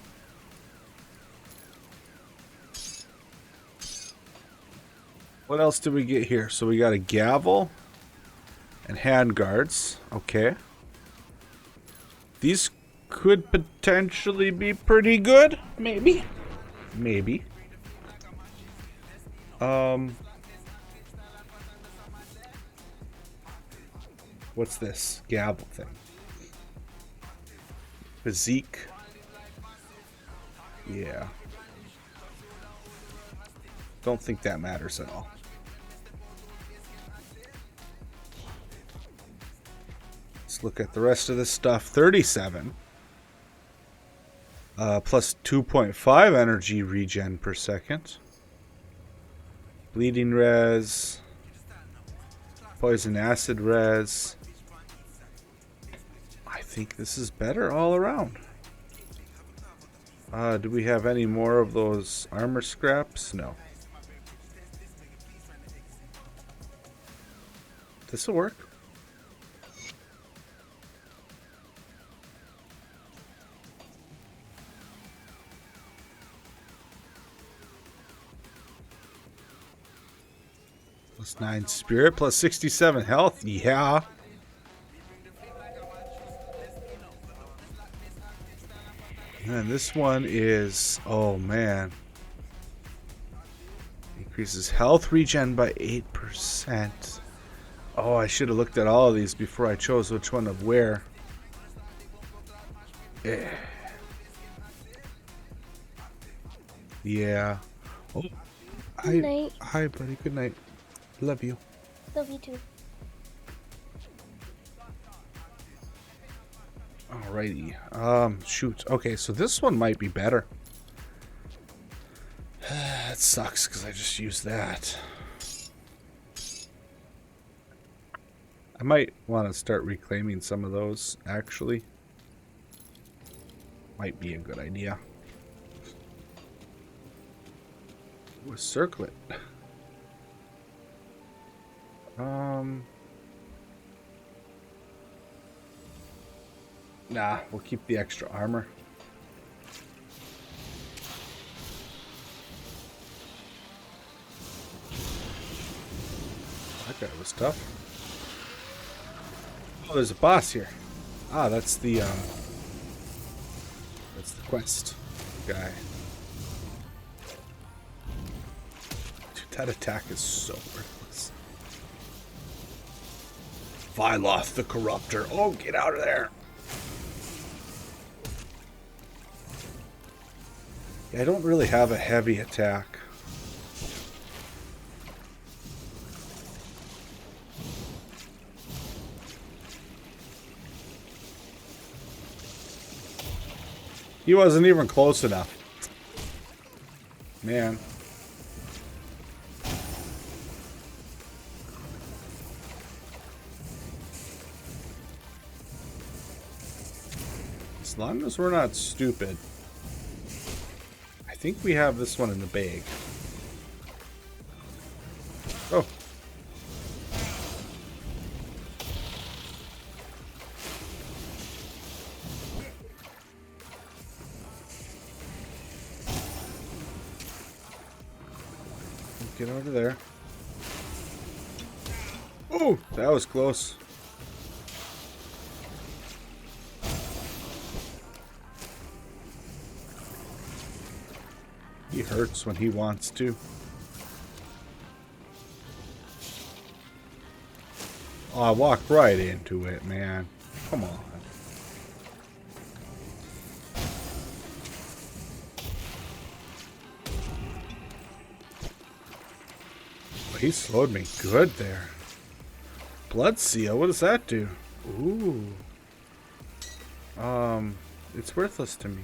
What else did we get here? So we got a gavel and handguards. Okay. These could potentially be pretty good. Maybe. Maybe. What's this gavel thing? Physique. Yeah. Don't think that matters at all. Let's look at the rest of this stuff. 37. Plus 2.5 energy regen per second. Bleeding res. Poison acid res. I think this is better all around. Do we have any more of those armor scraps? No. This'll work. Plus 9 spirit, plus 67 health. Yeah. And this one is, oh man. Increases health regen by 8%. Oh, I should have looked at all of these before I chose which one to wear. Yeah. Oh. Good night. Hi, buddy. Good night. Love you. Love you too. Alrighty. Shoot. Okay, so this one might be better. That sucks because I just used that. I might want to start reclaiming some of those, actually. Might be a good idea. Ooh, a circlet. Nah, we'll keep the extra armor. That guy was tough. Oh, there's a boss here. Ah, that's the quest guy. Dude, that attack is so worthless. Vyloth the Corruptor. Oh, get out of there. Yeah, I don't really have a heavy attack. He wasn't even close enough. Man. As long as we're not stupid. I think we have this one in the bag. Oh. Get over there. Oh, that was close. He hurts when he wants to. Oh, I walked right into it, man. Come on. He slowed me good there. Blood seal, what does that do? Ooh. It's worthless to me.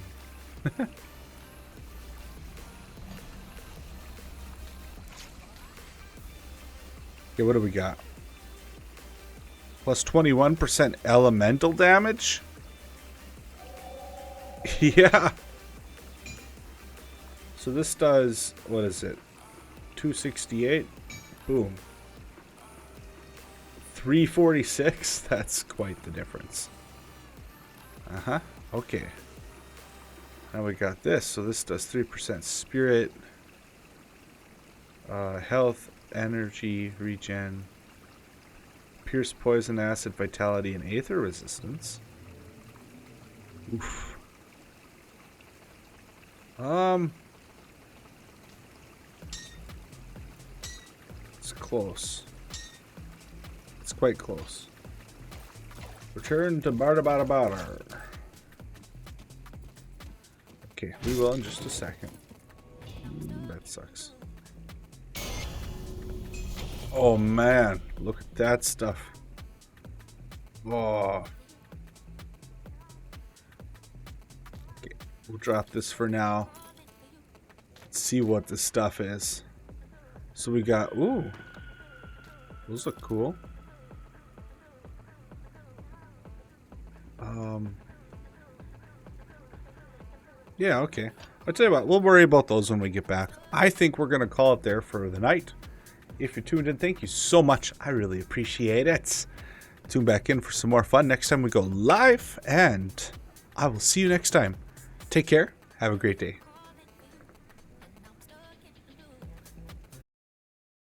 Okay, what do we got? Plus 21% elemental damage? Yeah. So this does, what is it? 268? Boom. 346? That's quite the difference. Uh-huh. Okay. Now we got this. So this does 3% spirit. Health, energy, regen. Pierce, poison, acid, vitality, and aether resistance. Oof. It's close. It's quite close. Return to Barda Barda Barda. Okay, we will in just a second. That sucks. Oh man, look at that stuff. Oh, We'll drop this for now. Let's see what this stuff is. So we got, ooh, those look cool. Yeah, okay. I'll tell you what, we'll worry about those when we get back. I think we're going to call it there for the night. If you're tuned in, thank you so much. I really appreciate it. Tune back in for some more fun next time we go live, and I will see you next time. Take care. Have a great day.